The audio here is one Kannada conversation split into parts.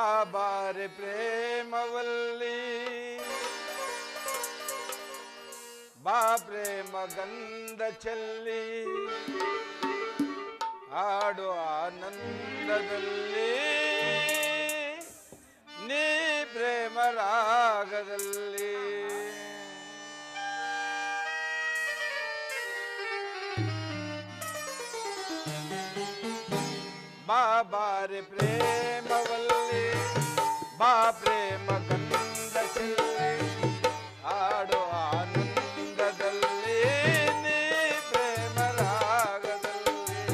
ಬಾಬಾರೆ ಪ್ರೇಮವಲ್ಲಿ ಬಾ ಪ್ರೇಮ ಗಂಧ ಚೆಲ್ಲಿ ಆಡು ಆನಂದದಲ್ಲಿ ನೀ ಪ್ರೇಮ ರಾಗದಲ್ಲಿ ಬಾಬಾರೆ ಪ್ರೇಮವಲ್ಲಿ ಬಾ ಪ್ರೇಮ ಗಂಧ ಚೆಲ್ಲಿ ಆಡು ಆನಂದದಲ್ಲಿ ನೀ ಪ್ರೇಮ ರಾಗದಲ್ಲಿ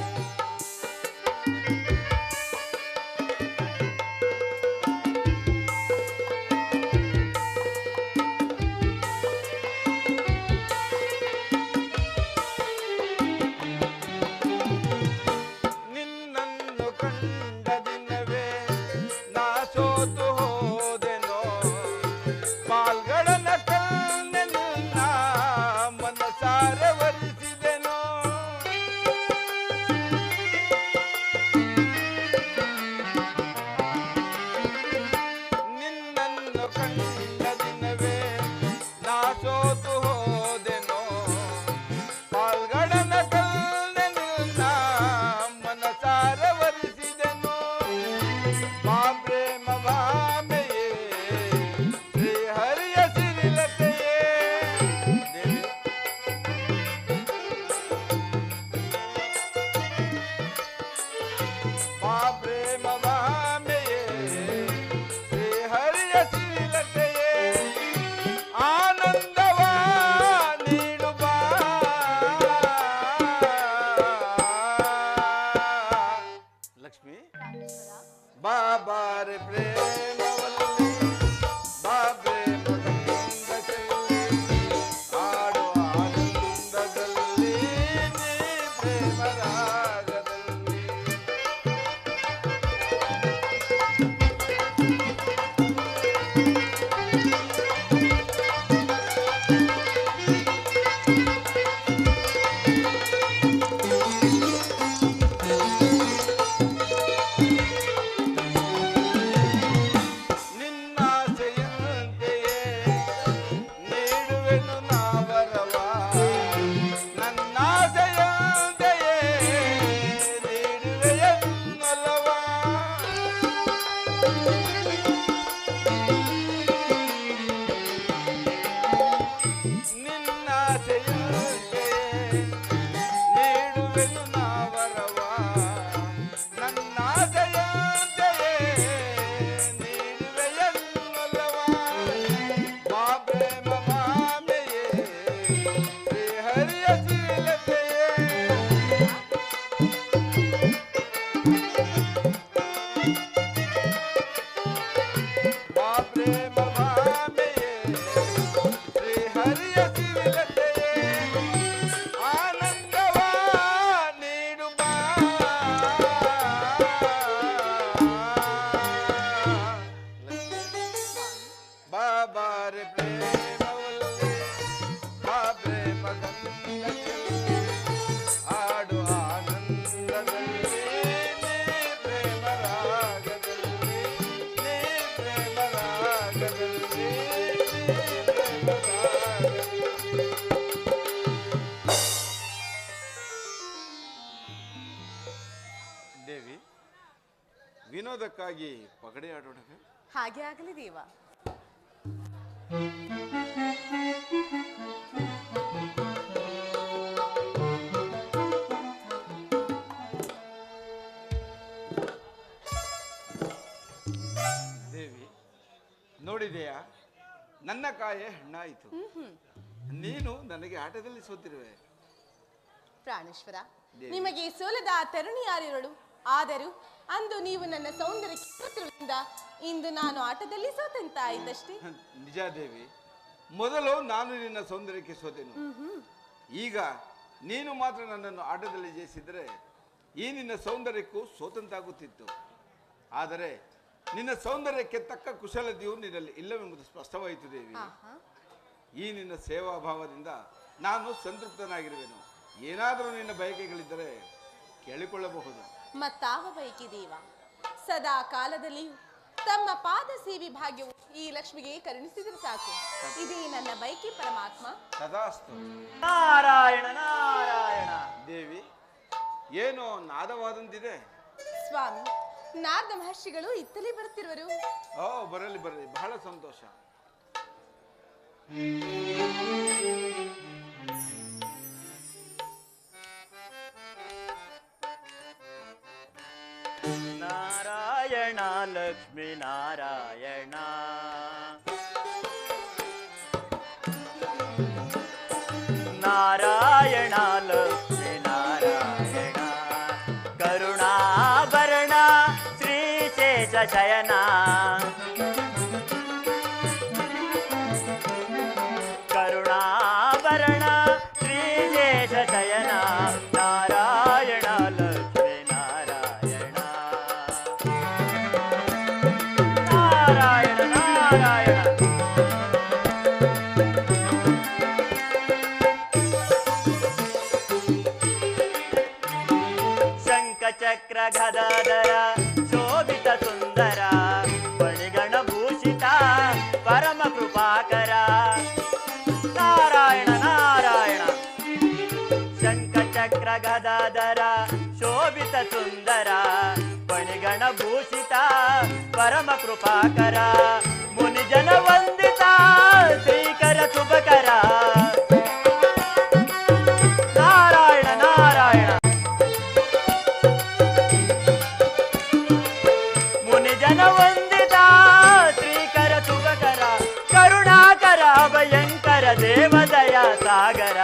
ನಿನ್ನನ್ನು ಕಂಡ ದಿನವೇ ನಾ ಸೋತು ಹೋದೆನೋ ಪಾಲ್ಗಳನ್ನ ಕಣ್ಣೆಲ್ಲ ಮನಸಾರೆ ವರಿಸಿದೆನೋ ನಿನ್ನನ್ನು ಕಂಡ ದಿನವೇ ನಾ ಸೋತು ಹೋದೆನೋ ಪಾಲ್ಗಳನ್ನ ಕಣ್ಣೆಲ್ಲ ಮನಸಾರೆ ವರಿಸಿದೆನೋ ಬಾ ಪ್ರೇಮ ಬಾಮೆಯೇ ಶ್ರೀ ಹರಿಯ ಸಿರಿಲತೆಯೇ ದೇವಿ ಬಾ ಪ್ರೇಮ ಬಾಮೆಯೇ ಶ್ರೀ ಹರಿಯ ಸಿರಿಲತೆಯೇ ಆನಂದವ ನೀಡು ಬಾ ಲಕ್ಷ್ಮಿ ಬಾಬಾರೆ ಪ್ರೇಮವಲ್ಲಿ ಬಾ ಪ್ರೇಮ ಗಂಧ ಚೆಲ್ಲಿ ಆಡು ಆನಂದದಲ್ಲಿ ನೀ ಪ್ರೇಮ ರಾಗದಲ್ಲಿ ನಿನ್ನಾಸೆಯಂತೆಯೇ ನೀಡುವೆನು ನಾ ವರವ ನನ್ನಾಸೆಯಂತೆಯೇ ನೀಡುವೆಯನ್ನೊಲವ ನಿನ್ನಾಸೆಯಂತೆಯೇ ನೀಡುವೆನು ನಾ ವರವ ನನ್ನಾಸೆಯಂತೆಯೇ ನೀಡುವೆಯನ್ನೊಲವ ಬಾ ಪ್ರೇಮ ಬಾಮೆಯೇ ಶ್ರೀ ಹರಿಯ ಸಿರಿಲತೆಯೇ ಬಾ ಪ್ರೇಮ ಬಾಮೆಯೇ ಶ್ರೀ ಹರಿಯ ಸಿರಿಲತೆಯೇ ಆನಂದವ ನೀಡು ಬಾ ಬಾಬಾರೆ ಪ್ರೇಮವಲ್ಲಿ ಬಾ ಪ್ರೇಮ ಗಂಧ ಚೆಲ್ಲಿ ಆಡು ಆನಂದದಲ್ಲಿ ನೀ ಪ್ರೇಮ ರಾಗದಲ್ಲಿ ನೀ ಪ್ರೇಮ ರಾಗದಲ್ಲಿ ನೀ ಪ್ರೇಮ ರಾಗದಲ್ಲಿ ದೇವಿ ವಿನೋದಕ್ಕಾಗಿ ಪಗಡೆ ಆಡೋಣ ಹಾಗೆ ಆಗಲಿ ದೇವ. ದೇವಿ ನೋಡಿದೆಯಾ ನನ್ನ ಕಾಯೆ ಹಣ್ಣಾಯಿತು ನೀನು ನನಗೆ ಆಟದಲ್ಲಿ ಸೋತಿರುವೆ ಪ್ರಾಣೇಶ್ವರ, ದೇವಿ. ನಿಮಗೆ ಸೋಲದ ಆ ತರುಣಿ ಯಾರಿರಳು? ಆದರೂ ಅಂದು ನೀವು ನನ್ನ ಸೌಂದರ್ಯಕ್ಕೆ ಸೋತಿರುವುದರಿಂದ ಇಂದು ನಾನು ಆಟದಲ್ಲಿ ಸೋತಂತಾಯಿತಷ್ಟೇ. ನಿಜ ದೇವಿ, ಮೊದಲು ನಾನು ನಿನ್ನ ಸೌಂದರ್ಯಕ್ಕೆ ಸೋತೆನು. ಈಗ ನೀನು ಮಾತ್ರ ನನ್ನನ್ನು ಆಟದಲ್ಲಿ ಜಯಿಸಿದರೆ ಈ ನಿನ್ನ ಸೌಂದರ್ಯಕ್ಕೂ ಸೋತಂತಾಗುತ್ತಿತ್ತು. ಆದರೆ ನಿನ್ನ ಸೌಂದರ್ಯಕ್ಕೆ ತಕ್ಕ ಕುಶಲತೆಯು ನಿನ್ನಲ್ಲಿ ಇಲ್ಲವೆಂಬುದು ಸ್ಪಷ್ಟವಾಯಿತು ದೇವಿ. ಈ ನಿನ್ನ ಸೇವಾಭಾವದಿಂದ ನಾನು ಸಂತೃಪ್ತನಾಗಿರುವೆನು. ಏನಾದರೂ ನಿನ್ನ ಬಯಕೆಗಳಿದ್ದರೆ ಕೇಳಿಕೊಳ್ಳಬಹುದು. ಮತ್ತಾವ ಬಯಕೆ ದೇವ? ಸದಾ ಕಾಲದಲ್ಲಿಯೂ ತಮ್ಮ ಪಾದ ಸೇವಿ ಭಾಗ್ಯವು ಈ ಲಕ್ಷ್ಮಿಗೆ ಕರುಣಿಸಿದರೆ ಸಾಕು. ಇದೇ ನನ್ನ ಬೈಕಿ ಪರಮಾತ್ಮ. ತದಾಸ್ತು. ನಾರಾಯಣ ನಾರಾಯಣ. ದೇವಿ, ಏನೋ ನಾದವಾದಂತಿದೆ. ಸ್ವಾಮಿ, ನಾರದ ಮಹರ್ಷಿಗಳು ಇತ್ತಲೇ ಬರುತ್ತಿರುವರು. ಓ, ಬರಲಿ ಬರಲಿ, ಬಹಳ ಸಂತೋಷ. ನಾರಾಯಣ ಲಕ್ಷ್ಮೀ ನಾರಾಯಣ. ನಾರಾಯಣ ಲಕ್ಷ್ಮೀ ನಾರಾಯಣ. ಕರುಣಾಭರಣ ಶ್ರೀಶೇಷ ಶಯನ. ಕರುಣಾಭರಣ ಶ್ರೀಶೇಷ ಶಯನ. ನಾರಾಯಣ ಲಕ್ಷ್ಮೀ ನಾರಾಯಣ. ನಾರಾಯಣ ನಾರಾಯಣ. ಚಕ್ರ ಗದಾಧರ ಶೋಭಿತ ಸುಂದರ ಬಣಿಗಣ ಭೂಷಿತ ಪರಮ ಕೃಪಾಕರ. ನಾರಾಯಣ ನಾರಾಯಣ. ಶಂಖ ಚಕ್ರ ಗದಾಧರ ಶೋಭಿತ ಸುಂದರ ಬಣಿಗಣ ಭೂಷಿತ ಪರಮ ಕೃಪಾಕರ. ಮುನಿಜನ ವಂದಿತ ಶ್ರೀಕರ ಶುಭಕರ. ನಾರಾಯಣ ನಾರಾಯಣ. ವಂದಿತ ಶ್ರೀಕರ ಶುಭಕರ. ಕರುಣಾಕರ ಭಯಂಕರ ದೇವದಯ ಸಾಗರ.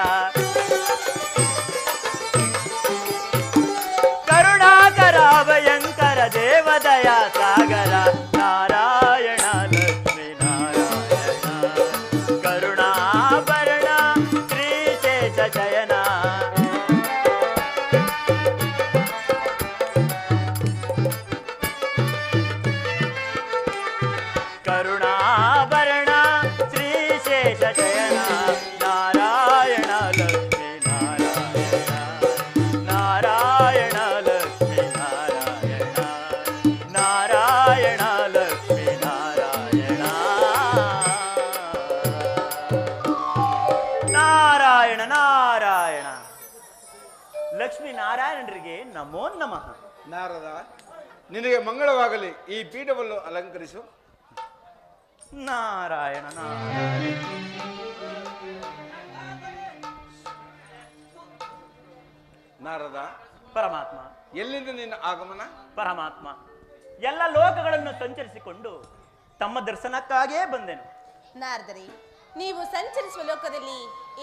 ಕರುಣಾಕರ ಭಯಂಕರ ದೇವದಯ ಸಾಗರ. ನಾರಾಯಣ ಲಕ್ಷ್ಮೀ ನಾರಾಯಣ. ಕರುಣಾಭರಣ ಶ್ರೀಶೇಷ ಶಯನ. ಕರುಣಾಭರಣ ಶ್ರೀಶೇಷ ಶಯನ. ನಾರಾಯಣ ಲಕ್ಷ್ಮೀ ನಾರಾಯಣ. ನಾರಾಯಣ ಲಕ್ಷ್ಮೀ ನಾರಾಯಣ. ನಾರಾಯಣ ಲಕ್ಷ್ಮೀ ನಾರಾಯಣ. ನಾರಾಯಣ ನಾರಾಯಣ. ಲಕ್ಷ್ಮೀ ನಾರಾಯಣರಿಗೆ ನಮೋ ನಮಃ. ನಾರದ, ನಿನಗೆ ಮಂಗಳವಾಗಲಿ. ಈ ಪೀಠವನ್ನು ಅಲಂಕರಿಸು. ನಾರಾಯಣ ನಾರಾಯಣ. ನಾರದ, ಪರಮಾತ್ಮ. ಎಲ್ಲಿಂದ ನಿನ್ನ ಆಗಮನ? ಪರಮಾತ್ಮ, ಎಲ್ಲ ಲೋಕಗಳನ್ನು ಸಂಚರಿಸಿಕೊಂಡು ತಮ್ಮ ದರ್ಶನಕ್ಕಾಗೇ ಬಂದೆನು. ನಾರದರೆ, ನೀವು ಸಂಚರಿಸುವ ಲೋಕದಲ್ಲಿ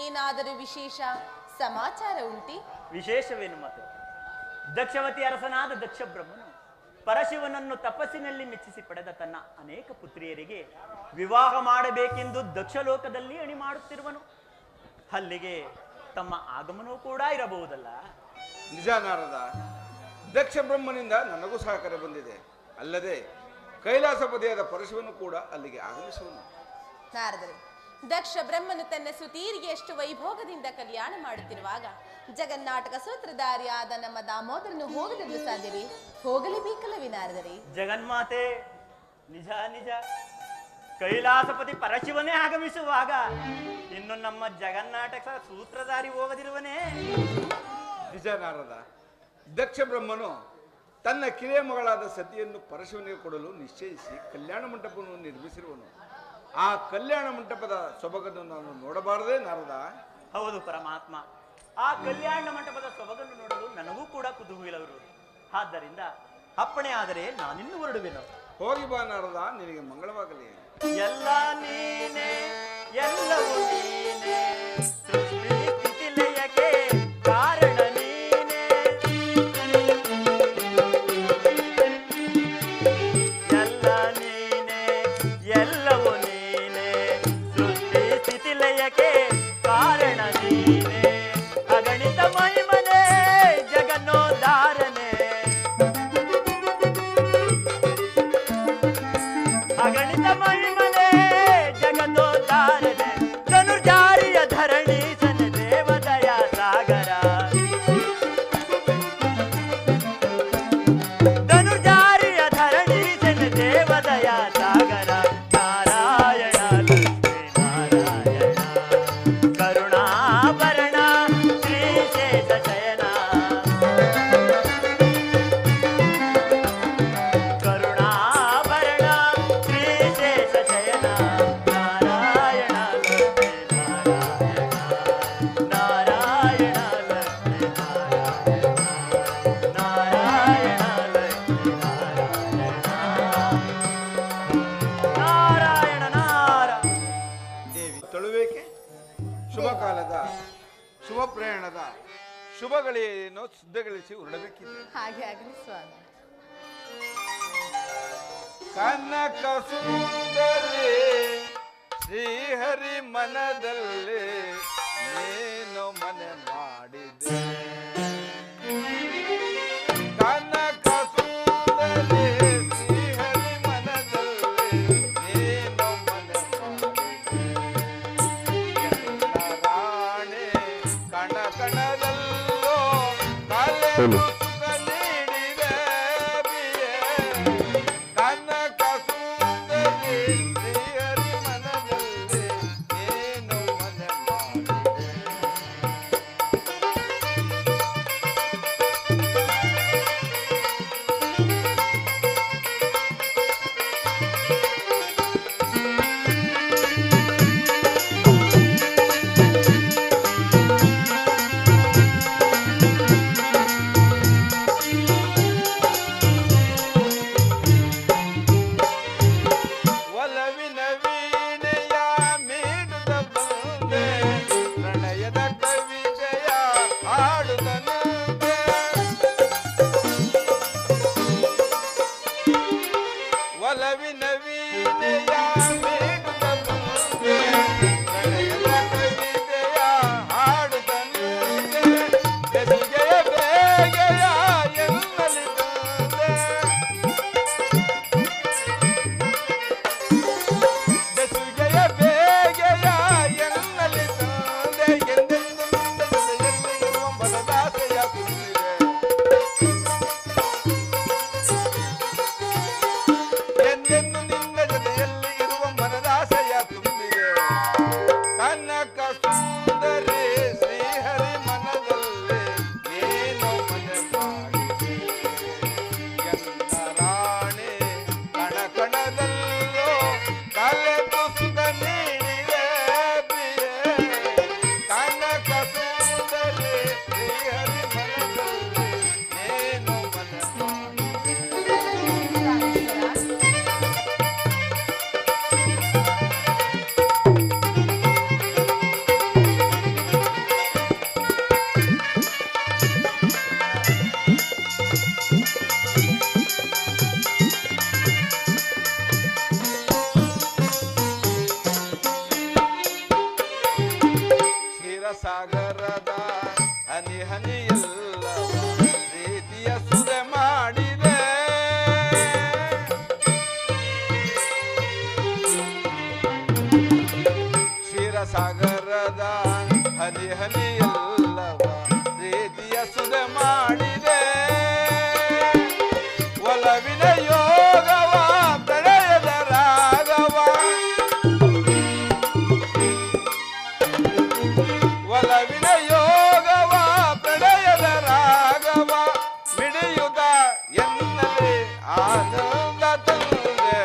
ಏನಾದರೂ ವಿಶೇಷ ಸಮಾಚಾರ ಉಂಟೆ? ವಿಶೇಷವೇನು ಮಾತು? ದಕ್ಷವತಿ ಅರಸನಾದ ದಕ್ಷ ಬ್ರಹ್ಮನು ಪರಶಿವನನ್ನು ತಪಸ್ಸಿನಲ್ಲಿ ಮೆಚ್ಚಿಸಿ ಪಡೆದ ತನ್ನ ಅನೇಕ ಪುತ್ರಿಯರಿಗೆ ವಿವಾಹ ಮಾಡಬೇಕೆಂದು ದಕ್ಷಲೋಕದಲ್ಲಿ ಅಣಿ ಮಾಡುತ್ತಿರುವನು. ಅಲ್ಲಿಗೆ ತಮ್ಮ ಆಗಮನವೂ ಕೂಡ ಇರಬಹುದಲ್ಲ? ನಿಜ ನಾರದ, ದಕ್ಷ ಬ್ರಹ್ಮನಿಂದ ನನಗೂ ಸಹಕಾರ ಬಂದಿದೆ. ಅಲ್ಲದೆ ಕೈಲಾಸಪತಿಯಾದ ಪರಶಿವನು ಕೂಡ ಅಲ್ಲಿಗೆ ಆಗಮಿಸುವನು. ನಾರದರೆ, ದಕ್ಷ ಬ್ರಹ್ಮನು ತನ್ನ ಸುತೀರಿಗೆ ಎಷ್ಟು ವೈಭೋಗದಿಂದ ಕಲ್ಯಾಣ ಮಾಡುತ್ತಿರುವಾಗ ಜಗನ್ನಾಟಕ ಸೂತ್ರಧಾರಿಯಾದ ನಮ್ಮ ದಾಮೋದರನು ಹೋಗದಿರಲು ಸಾಧ್ಯವೇ? ಹೋಗಲೇಬೇಕಲ್ಲವೇ ನಾರದರೆ? ಜಗನ್ಮಾತೆ, ನಿಜ ನಿಜ. ಕೈಲಾಸಪತಿ ಪರಶಿವನೇ ಆಗಮಿಸುವಾಗ ಇನ್ನು ನಮ್ಮ ಜಗನ್ನಾಟಕ ಸೂತ್ರಧಾರಿ ಹೋಗದಿರುವನೇ? ನಿಜ ನಾರದ, ದಕ್ಷ ಬ್ರಹ್ಮನು ತನ್ನ ಕಿರಿಯ ಮಗಳಾದ ಸತಿಯನ್ನು ಪರಶಿವನಿಗೆ ಕೊಡಲು ನಿಶ್ಚಯಿಸಿ ಕಲ್ಯಾಣ ಮಂಟಪವನ್ನು ನಿರ್ಮಿಸಿರುವನು. ಆ ಕಲ್ಯಾಣ ಮಂಟಪದ ಸೊಬಗನ್ನು ನಾನು ನೋಡಬಾರದೇ ನಾರದ? ಹೌದು ಪರಮಾತ್ಮ, ಆ ಕಲ್ಯಾಣ ಮಂಟಪದ ಸೊಬಗನ್ನು ನೋಡಲು ನನಗೂ ಕೂಡ ಕುತೂಹಲವಿರುವುದು. ಆದ್ದರಿಂದ ಅಪ್ಪಣೆ ಆದರೆ ನಾನಿನ್ನು ಹೊರಡುವೆನು. ಹೋಗಿ ಬಾ ನಾರದ, ನಿನಗೆ ಮಂಗಳವಾಗಲಿ. ಎಲ್ಲ ನೀನೆ, ಎಲ್ಲವೂ ನೀನೆ, ಸೃಷ್ಟಿ ಸ್ಥಿತಿ ಲಯಕ್ಕೆ ಕಾರಣ ನೀನೆ. ಎಲ್ಲ ನೀನೆ, ಎಲ್ಲವೂ ನೀನೆ, ಸೃಷ್ಟಿ ಸ್ಥಿತಿ ಲಯಕ್ಕೆ ಕಾರಣ ನೀನೆ. ಅಗಣಿತ ಮಹಿಮನೆ ಜಗನ್ನೋದ್ಧಾರನೆ, ಅಗಣಿತ ಮಹಿಮನೆ ಜಗನ್ನೋದ್ಧಾರನೆ. ಧನುರ್ಜಾರಿಯ ಧರಣೀಶನ ದೇವದಯ ಸಾಗರ, ಧನುರ್ಜಾರಿಯ ಧರಣೀಶನ ದೇವದಯ ಯಾಕೆ ಶುಭ ಕಾಲದ ಶುಭ ಪ್ರಯಾಣದ ಶುಭ ಗಳಿಗೆಯನ್ನು ಸಿದ್ಧಗೊಳಿಸಿ ಹೊರಡಬೇಕಿದೆ. ಹಾಗೆ ಆಗಲಿ ಸ್ವಾಮಿ. ಕನಕ ಸುಂದರಿ ಶ್ರೀಹರಿ ಮನದಲ್ಲಿ ನೀನು ಮನೆ ಮಾಡಿದೆ. ಕನಕ ಸುಂದರಿ ಶ್ರೀಹರಿ ಮನದಲ್ಲಿ ನೀನು ಮನೆ ಮಾಡಿದೆ. ಎಲ್ಲ ರಾಣಿ ಕಣ ಕಣದಲ್ಲೋ ಕಲೆದು ಸುಖ ನೀಡಿದೆ ಬಿಯೆ. ಕನಕ ಸುಂದರಿ ಶ್ರೀಹರಿ ಮನದಲ್ಲಿ ನೀನು ಮನೆ ಮಾಡಿದೆ. ಒಲವಿನ ವೀಣೆಯ ಮೀಡುತ್ತ ಬಂದೆ, ಪ್ರಣಯದ ಕವಿತೆಯ ಹಾಡುತ್ತನಂತೆ. ಒಲವಿನ ವೀಣೆಯ ಮೀಡುತ್ತ ಬಂದೆ, ಪ್ರಣಯದ ಕವಿತೆಯ ಹಾಡುತ್ತನಂತೆ. ಬೆಸುಗೆಯ ಬೇಗೆಯ ಎನ್ನಲಿ ತಂದೆ. ಬೆಸುಗೆಯ ಬೇಗೆಯ ಎನ್ನಲಿ ತಂದೆ. ಎಂದೆಂದು ನಿನ್ನ ಜೊತೆಯಲ್ಲಿ ಇರುವ ಮನದಾಸೆಯ ತುಂಬಿದೆ. ಎಂದೆಂದು ನಿನ್ನ ಜೊತೆಯಲ್ಲಿ ಇರುವ ಮನದಾಸೆಯ ತುಂಬಿದೆ. ಕನಕ ಸುಂದರಿ ಶ್ರೀಹರಿ ಮನದಲ್ಲಿ ನೀನು ಮನೆ ಮಾಡಿದೆ. ಎಲ್ಲ ರಾಣಿ ಕಣ ಕಣದಲ್ಲೋ ಕಲೆದು ಸುಖ ನೀಡಿದೆ ಬಿಯೆ. ಕನಕ ಸುಂದರಿ ಶ್ರೀಹರಿ ಮನದಲ್ಲಿ ನೀನು ಮನೆ ಮಾಡಿದೆ. ಕ್ಷೀರಸಾಗರದ ಹನಿ ಹನಿಯೆಲ್ಲ ಪ್ರೀತಿಯ ಸುದೆ ಮಾಡಿದೆ. ಕ್ಷೀರಸಾಗರದ ಹನಿ ಹನಿಯಲ್ಲವ ಪ್ರೀತಿಯ ಸುದೆ ಮಾಡಿದೆ. ಒಲವಿನ ಯೋಗವ ಪ್ರಣಯದ ರಾಗವ. ಒಲವಿನ ಯೋಗವ ಪ್ರಣಯದ ರಾಗವ ಮಿಡಿಯುತ್ತ ಎನ್ನಲಿ ಆನಂದ ತಂದೆ.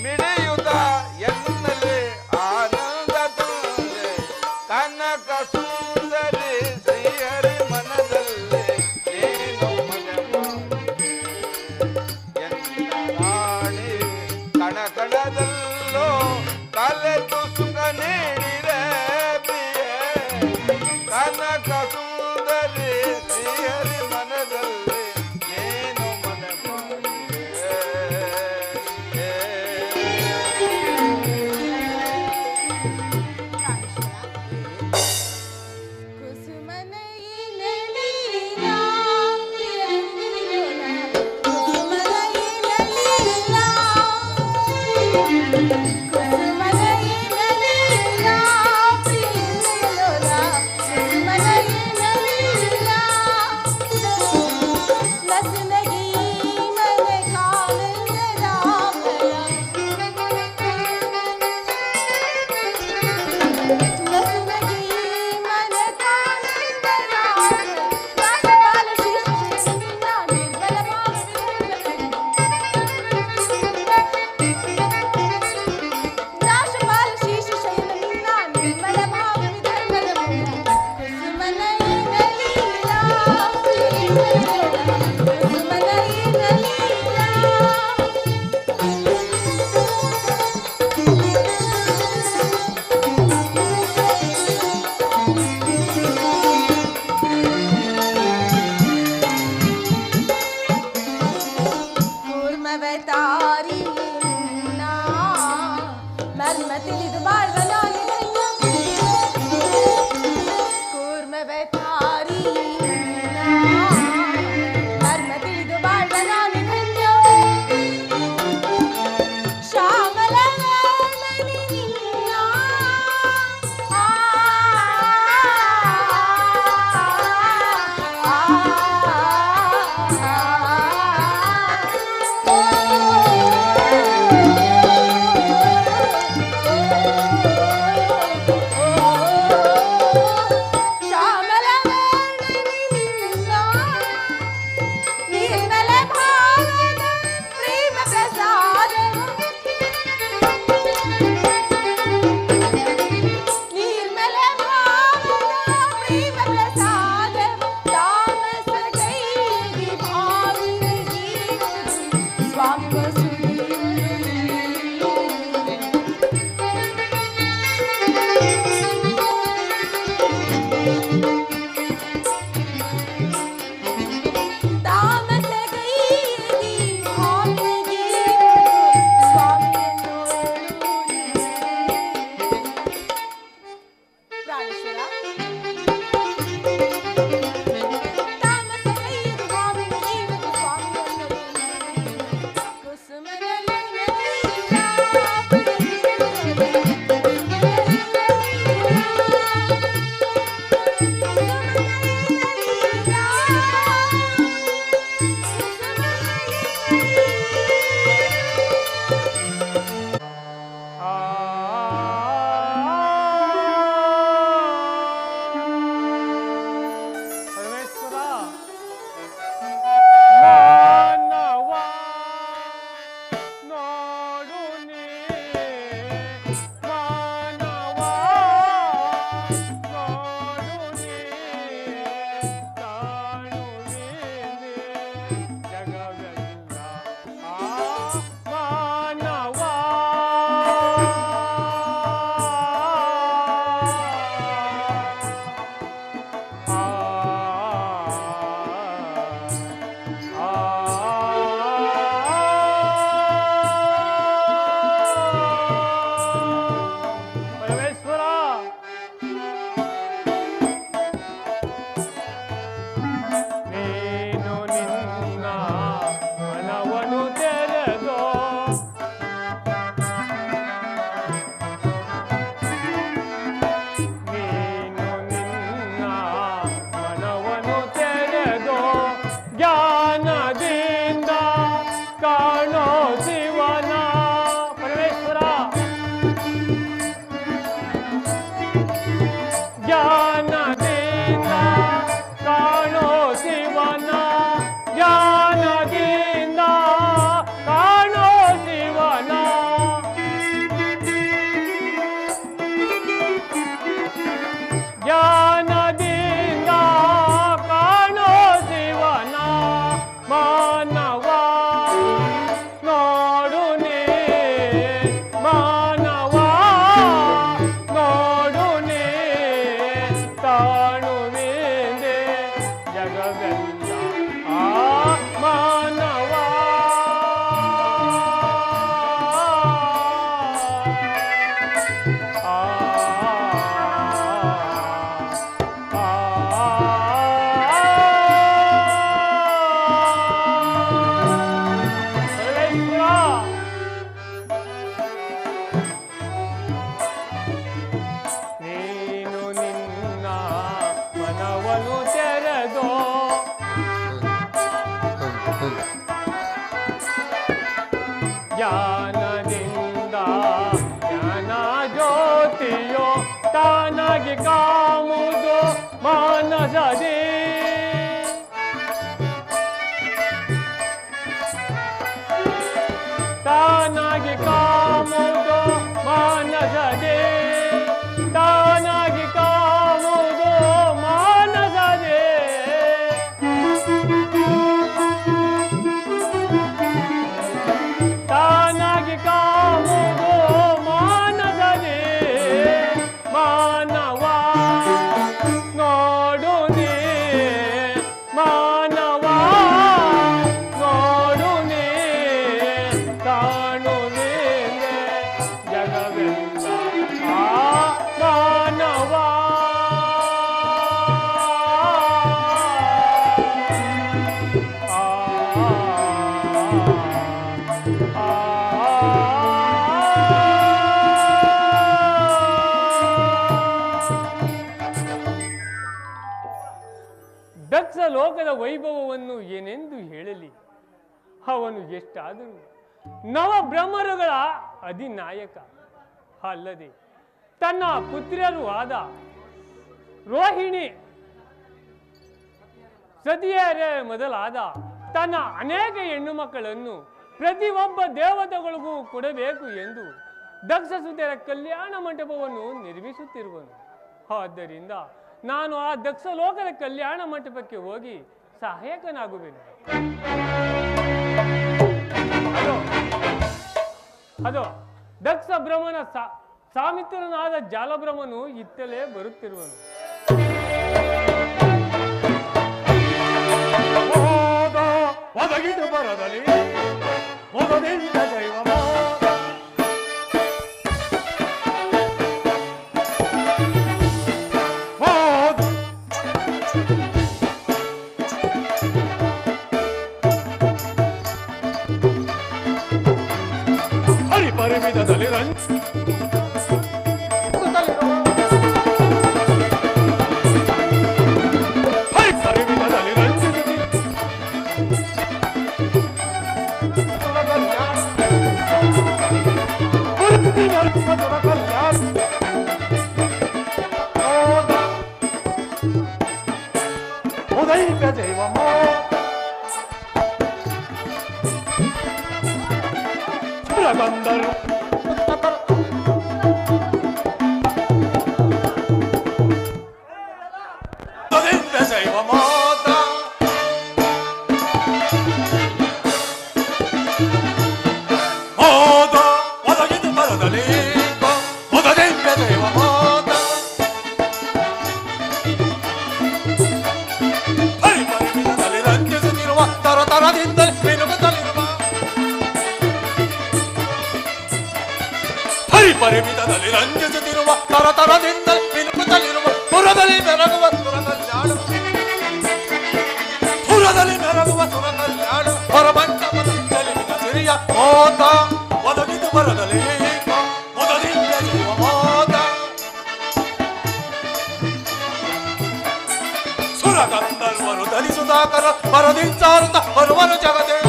ಮಿಡಿಯುತ್ತ ಎನ್ನಲಿ ಆನಂದ ತಂದೆ. ಕನಕ ಸುಂದರಿ ಶ್ರೀಹರಿ ಮನದಲ್ಲಿ ನೀನು ಮನೆ ಮಾಡಿದೆ. ಎಲ್ಲ ರಾಣಿ ಕಣ ಕಣದಲ್ಲೋ ಕಲೆದು ಸುಖ ನೀಡಿದೆ ಬಿಯೆ. ಕನಕ ಸುಂದರಿ ಶ್ರೀಹರಿ ಮನದಲ್ಲಿ ನೀನು ಮನೆ ಮಾಡಿದೆ. ತಾನಾಗಿ ಕಾಮುವುದು ಮಾನಸದೇ ತಾನಾಗಿ ಕಾಮುವುದು ಮಾನಸದೇ ತಾನಾಗಿ ಕಾಮುವುದು ಮಾನಸದೇ ತಾನಾಗಿ ಕಾಮುವುದು ಮಾನಸದೇ ಮಾನವ ನೋಡು ನೀ ಮಾನವ ನೋಡು ನೀ ತಾನು ನೀನೆ ಜಗವೆಲ್ಲ ಮಾನವ ದಕ್ಷ ಲೋಕದ ವೈಭವವನ್ನು ಏನೆಂದು ಹೇಳಲಿ ಅವನು ಎಷ್ಟಾದರೂ ನವಬ್ರಹ್ಮರುಗಳ ಅಧಿನಾಯಕ ಅಲ್ಲದೆ ತನ್ನ ಪುತ್ರಿಯರು ಆದ ರೋಹಿಣಿ ಸತಿಯರ ಮೊದಲಾದ ತನ್ನ ಅನೇಕ ಹೆಣ್ಣು ಮಕ್ಕಳನ್ನು ಪ್ರತಿಯೊಬ್ಬ ದೇವತೆಗಳಿಗೂ ಕೊಡಬೇಕು ಎಂದು ದಕ್ಷ ಸುತೆಯರ ಕಲ್ಯಾಣ ಮಂಟಪವನ್ನು ನಿರ್ಮಿಸುತ್ತಿರುವನು. ಆದ್ದರಿಂದ ನಾನು ಆ ದಕ್ಷ ಲೋಕದ ಕಲ್ಯಾಣ ಮಂಟಪಕ್ಕೆ ಹೋಗಿ ಸಹಾಯಕನಾಗುವೆನು. ಅದು ದಕ್ಷ ಬ್ರಹ್ಮನ ಸಾಮಿತ್ರನಾದ ಜಾಲಬ್ರಹ್ಮನು ಇತ್ತಲೇ ಬರುತ್ತಿರುವನು. ಒದಗಿದು ಬರದಲ್ಲಿ ಮೊದಲಿಂದ ದೈವಮ ಪರಿಮಿತದಲ್ಲಿ ಉದೈಕ ದೈವಮ ಸುರಗಂಧರು ಪರಿಮಿತದಲ್ಲಿ ರಂಜಿಸುತ್ತಿರುವ ತರತರದಿಂದ ಮಿನುಕುತ್ತಲಿರುವ ಪುರದಲ್ಲಿ ಮೆರಗುವ ಸುರಕಲ್ಯಾಣ ಪುರದಲ್ಲಿ ಮೆರಗುವ ಸುರಕಲ್ಯಾಣ ಹೊರಬಂಟಪದಲ್ಲಿ ಸಿರಿಯ ಮೋತ ಒದಗಿದು ಬರದಲ್ಲಿ ಮುದದಿಂದ ಜೀವ ಮೋತ ಸುರಗಂಧರ್ವರು ಧರಿಸುತ್ತಾಕರ ಪರದಿಂಚಾರುತ್ತ ಬರುವರು ಜಗದೇ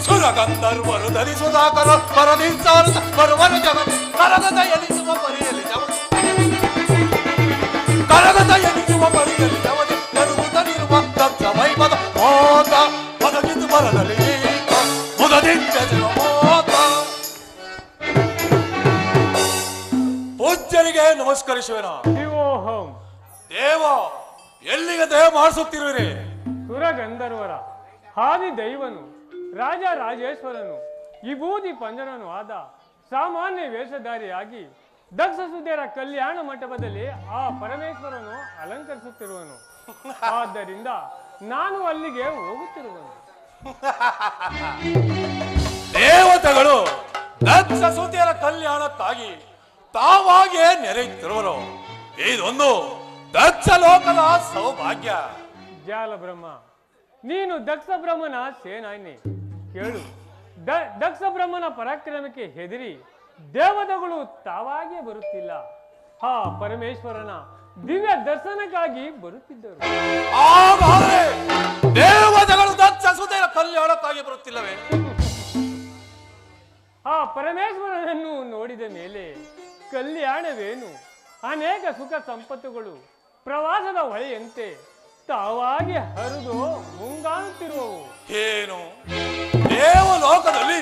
ಸುರಗಂಧರ್ವರು ಧರಿಸುವುದಾಕರ ಪರದಿಂಚಾರುತ್ತ ಬರುವರು ಜಗತ್ ಕರಗದ ಎನಿಸುವ ಪರಿಯಲ್ಲಿ ಜವದೆ ಕರಗದ ಎನಿಸುವ ಪರಿಯಲ್ಲಿ ಜವದೆ ಕರುಗುತ್ತಲಿರುವ ದಕ್ಷ ವೈಭವ ಮೋತ ಒದಗಿದು ಬರದಲ್ಲಿ ಮುದದಿಂದ ಜೀವ ಮೋತ. ಪೂಜ್ಯರಿಗೆ ನಮಸ್ಕರಿಸುವೆನ. ದೇವ ಎಲ್ಲಿಗೆ ದೇವ ಮಾಡಿಸುತ್ತಿರುವಿರಿ? ಸುರಗಂಧರ್ವರ ಆದಿ ದೈವನು ರಾಜ ರಾಜೇಶ್ವರನು ವಿಭೂತಿ ಪಂಜರನು ಆದ ಸಾಮಾನ್ಯ ವೇಷಧಾರಿಯಾಗಿ ದಕ್ಷ ಸುತೆಯರ ಕಲ್ಯಾಣ ಮಂಟಪದಲ್ಲಿ ಆ ಪರಮೇಶ್ವರನು ಅಲಂಕರಿಸುತ್ತಿರುವನು. ಆದ್ದರಿಂದ ನಾನು ಅಲ್ಲಿಗೆ ಹೋಗುತ್ತಿರುವನು. ದೇವತೆಗಳು ದಕ್ಷ ಸುತೆಯರ ಕಲ್ಯಾಣಕ್ಕಾಗಿ ತಾವಾಗಿಯೇ ನೆರೆಯುತ್ತಿರುವರು. ಇದೊಂದು ದಕ್ಷ ಲೋಕದ ಸೌಭಾಗ್ಯ. ಜಾಲ ಬ್ರಹ್ಮ, ನೀನು ದಕ್ಷ ಬ್ರಹ್ಮನ ಸೇನಾನಿ. ಕೇಳು, ದಕ್ಷ ಬ್ರಹ್ಮನ ಪರಾಕ್ರಮಕ್ಕೆ ಹೆದರಿ ದೇವತೆಗಳು ತಾವಾಗಿಯೇ ಬರುತ್ತಿಲ್ಲ, ಆ ಪರಮೇಶ್ವರನ ದಿವ್ಯ ದರ್ಶನಕ್ಕಾಗಿ ಬರುತ್ತಿದ್ದರು. ಹಾಗಾದರೆ ದೇವತೆಗಳು ದಕ್ಷ ಸುತೆಯರ ಕಲ್ಯಾಣಕ್ಕಾಗಿ ಬರುತ್ತಿಲ್ಲವೇ? ಆ ಪರಮೇಶ್ವರನನ್ನು ನೋಡಿದ ಮೇಲೆ ಕಲ್ಯಾಣವೇನು, ಅನೇಕ ಸುಖ ಸಂಪತ್ತುಗಳು ಪ್ರವಾಸದ ಹೊಳೆಯಂತೆ ತಾವಾಗಿ ಹರಿದು ಮುಂಗಾಣುತ್ತಿರುವವು. ಏನು ದೇವಲೋಕದಲ್ಲಿ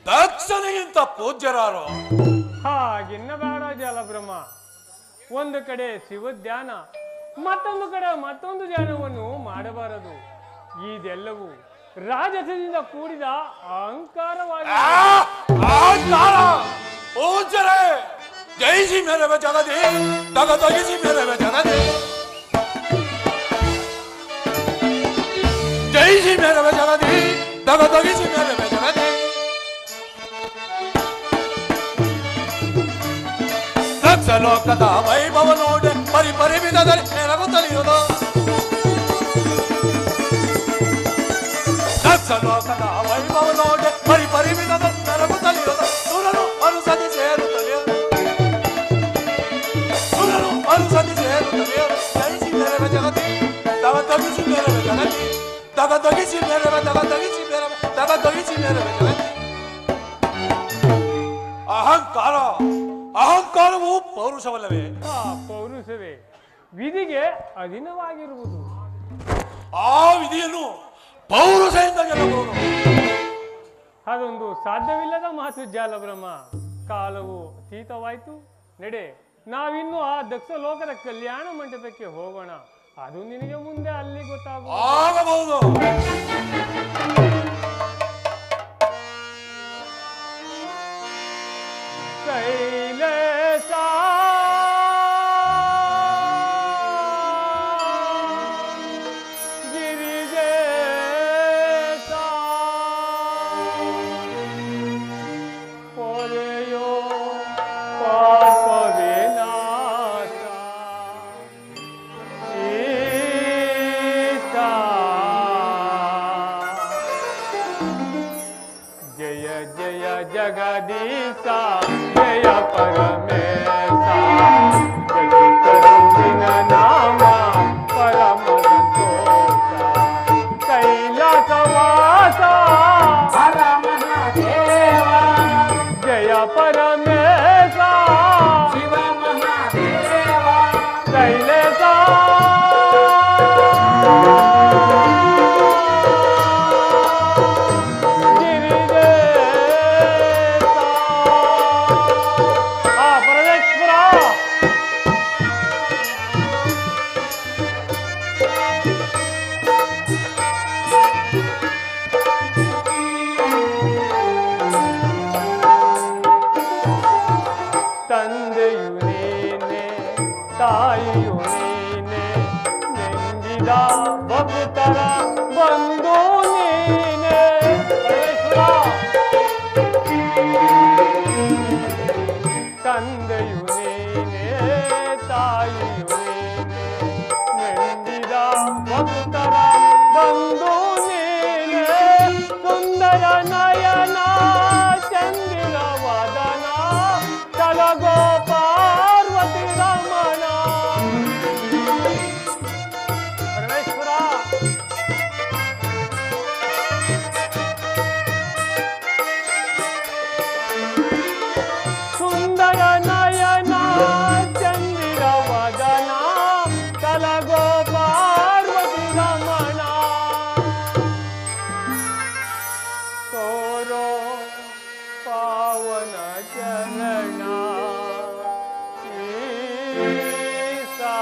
ದಕ್ಷನಿಗಿಂತ ಪೂಜ್ಯರಾರೋ? ಹಾಗೆನ್ನಬೇಡ ಜಲಬ್ರಹ್ಮ. ಒಂದು ಕಡೆ ಶಿವಧ್ಯಾನ, ಮತ್ತೊಂದು ಕಡೆ ಮತ್ತೊಂದು ಧ್ಯಾನವನ್ನು ಮಾಡಬಾರದು. ಇದೆಲ್ಲವೂ ರಾಜಸದಿಂದ ಕೂಡಿದ ಅಹಂಕಾರವಾಗಿದೆ. ಅಹಂಕಾರ ಪೂಜ್ಯರೇ, ಜಯಿಸಿ ಮೇರವೆ ಜಗದಿ, ತಗದಗಿಸಿ ಮೇರವೆ ಜಗದಿ, ಜಯಿಸಿ ಮೇರವೆ ಜಗದಿ, ತಗದಗಿಸಿ ಮೇರವೆ ಜಗದಿ. ದಕ್ಷ ಲೋಕದ ವೈಭವ ನೋಡೆ ಪರಿವಿಧದಲ್ಲಿ ನೆರಗುತ್ತಲಿಯುವುದು. ದಕ್ಷ ಲೋಕದ ವೈಭವ ನೋಡೆ ಪರಿವಿಧದಲ್ಲಿ ನೆರಗುತ್ತಲಿಯುವುದು. ಸುರನು ಅನುಸತಿ ಸೇರುತ್ತಲಿಯುವುದು, ಸುರನು ಅನುಸತಿ ಸೇರುತ್ತಲಿಯುವುದು. ಜಯಿಸಿ ಮೇರವೆ ಜಗತಿ, ತಗದಗಿಸಿ ಮೇರವೆ ಜಗತಿ, ತಗದಗಿಸಿ ಮೇರವೆ, ತಗದಗಿಸಿ ಮೇರವೆ, ತಗದಗಿಸಿ ಮೇರವೆ ಜಗತಿ. ಅಹಂಕಾರ, ಅಹಂಕಾರವು ಪೌರುಷವಲ್ಲವೇ? ಆ ಪೌರುಷವೇ ವಿಧಿಗೆ ಅಧೀನವಾಗಿರುವುದು. ಆ ವಿಧಿಯನ್ನು ಪೌರುಷದಿಂದ ಗೆಲ್ಲಬಹುದು. ಅದೊಂದು ಸಾಧ್ಯವಿಲ್ಲದ ಮಾತು ಜಾಲಬ್ರಹ್ಮ. ಕಾಲವು ಅತೀತವಾಯಿತು. ನಡೆ, ನಾವಿನ್ನು ಆ ದಕ್ಷ ಲೋಕದ ಕಲ್ಯಾಣ ಮಂಟಪಕ್ಕೆ ಹೋಗೋಣ. ಅದು ನಿನಗೆ ಮುಂದೆ ಅಲ್ಲಿ ಗೊತ್ತಾಗುವುದು. ಆಗಬಹುದು. ಕೈಲೇಶ ಗಿರಿಜೇಶ ಪೊರೆಯೋ ಪಾಪ ವಿನಾಶ ಈಶ ಜಯ ಜಯ ಜಗದೀಶ, ಜಯ ಪರಮೇಶ, ಜಗತ್ತಿನ ನಾಮ ಪರಮ ಸಂತೋಷ. ಕೈಲಾಸವಾಸ ಹರ ಮಹಾದೇವ, ಜಯ ಪರಮೇಶ, ಶಿವ ಮಹಾದೇವ, ಕೈಲಾಸ ತಂದೆಯು ನೀನೆ, ತಾಯಿಯು ನೀನೆ, ನೆಂದಿದ ಭಕ್ತರ ಬಂದು ನೀನೆ. ತಂದೆಯು ನೀನೆ, ತಾಯಿಯು ನೀನೆ, ನೆಂದಿದ ಭಕ್ತರ ಬಂದು ನೀನೆ. ಸುಂದರ ನಯನ ಚಂದಿರ ವದನ, ತಲಗೋ ಪಾರ್ವತಿ ರಮಣ. ಪರಮೇಶ್ವರ, ಸುಂದರ ನಯನ ಚಂದಿರ ವದನ, ತಲಗೋ ಪಾರ್ವತಿ ರಮಣ. ತೋರೋ ಪಾವನ ಚರಣ ಈಸಾ.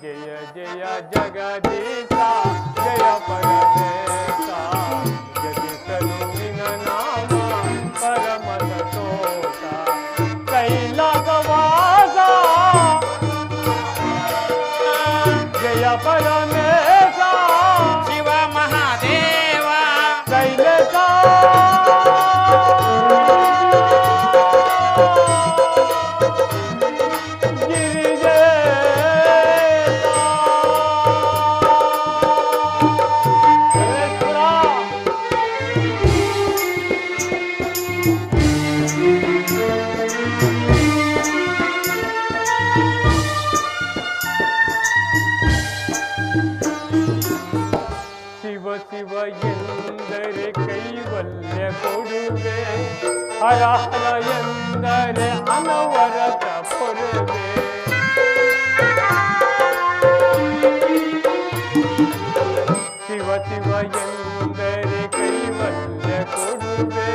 ಜಯ ಜಯ ಜಗದೀಶ, ಜಯ ಪರಮೇಶ, ಜಗಿಸಲು ನಿನ್ನ ನಾಮ ಪರಮ ಸಂತೋಷ. ಕೈಲಾಸವಾಸ ಜಯ ಪರಮೇಶ, ಶಿವ ಮಹಾದೇವ, ಕೈಲಾಸ ಶಿವ ಎಂದರೆ ಕೈವಲ್ಯ ಕೊಡುವೆ, ಹರ ಹರ ಎಂದರೆ ಅನವರತ ಪೊರವೆ. ಶಿವ ಶಿವ ಎಂದರೆ ಕೈವಲ್ಯ ಕೊಡುವೆ,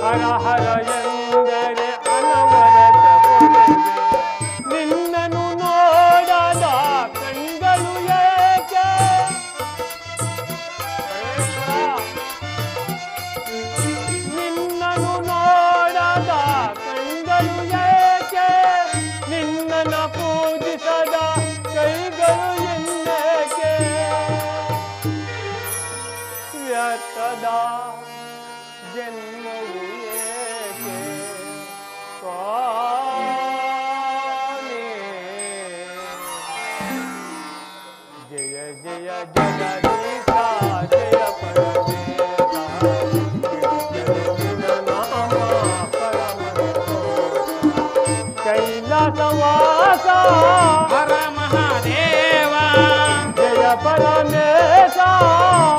ಹರ ಹರ ಎಂದರೆ ಅನವರತ ಪೊರವೆ. ನಿನ್ನನು ನೋಡದ ಕಣ್ಗಳು ಏಕೆ, ನಿನ್ನನು ನೋಡದ ಕಣ್ಗಳು ಏಕೆ, ನಿನ್ನನ ಪೂಜಿಸದ ಕೈಗಳು ಎಂದೇಕೆ, ವ್ಯರ್ಥದ ಜನ್ಮವು ಏಕೆ ಸ್ವಾಮಿ. ಜಯ ಜಯ ಜಗದೀಶ ಜಯ ಪರಮೇಶ, ನಾಮ ಕೈಲಾಸವಾಸ ಹರ ಮಹಾದೇವ, ಜಯ ಪರಮೇಶ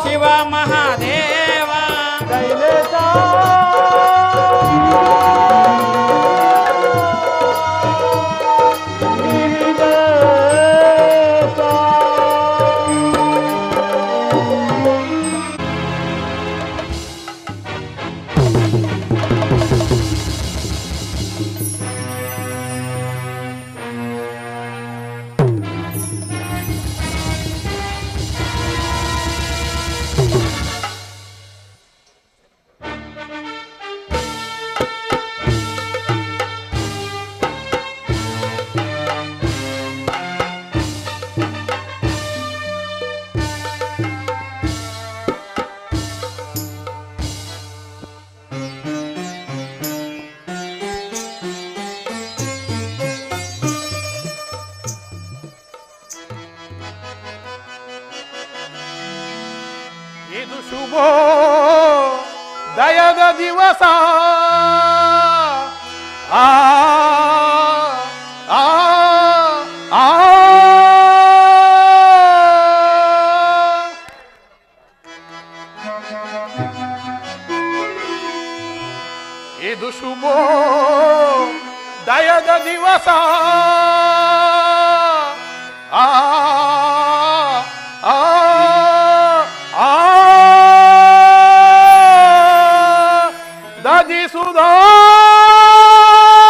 ಶಿವ ಮಹಾದೇವ, ಕೈಲೇಶ. ಇದು ಶುಭ ದಯದ ದಿವಸ, ಆ ಆ ಆ ಇದು ಶುಭ ದಯದ ದಿವಸ, ಆ ಆ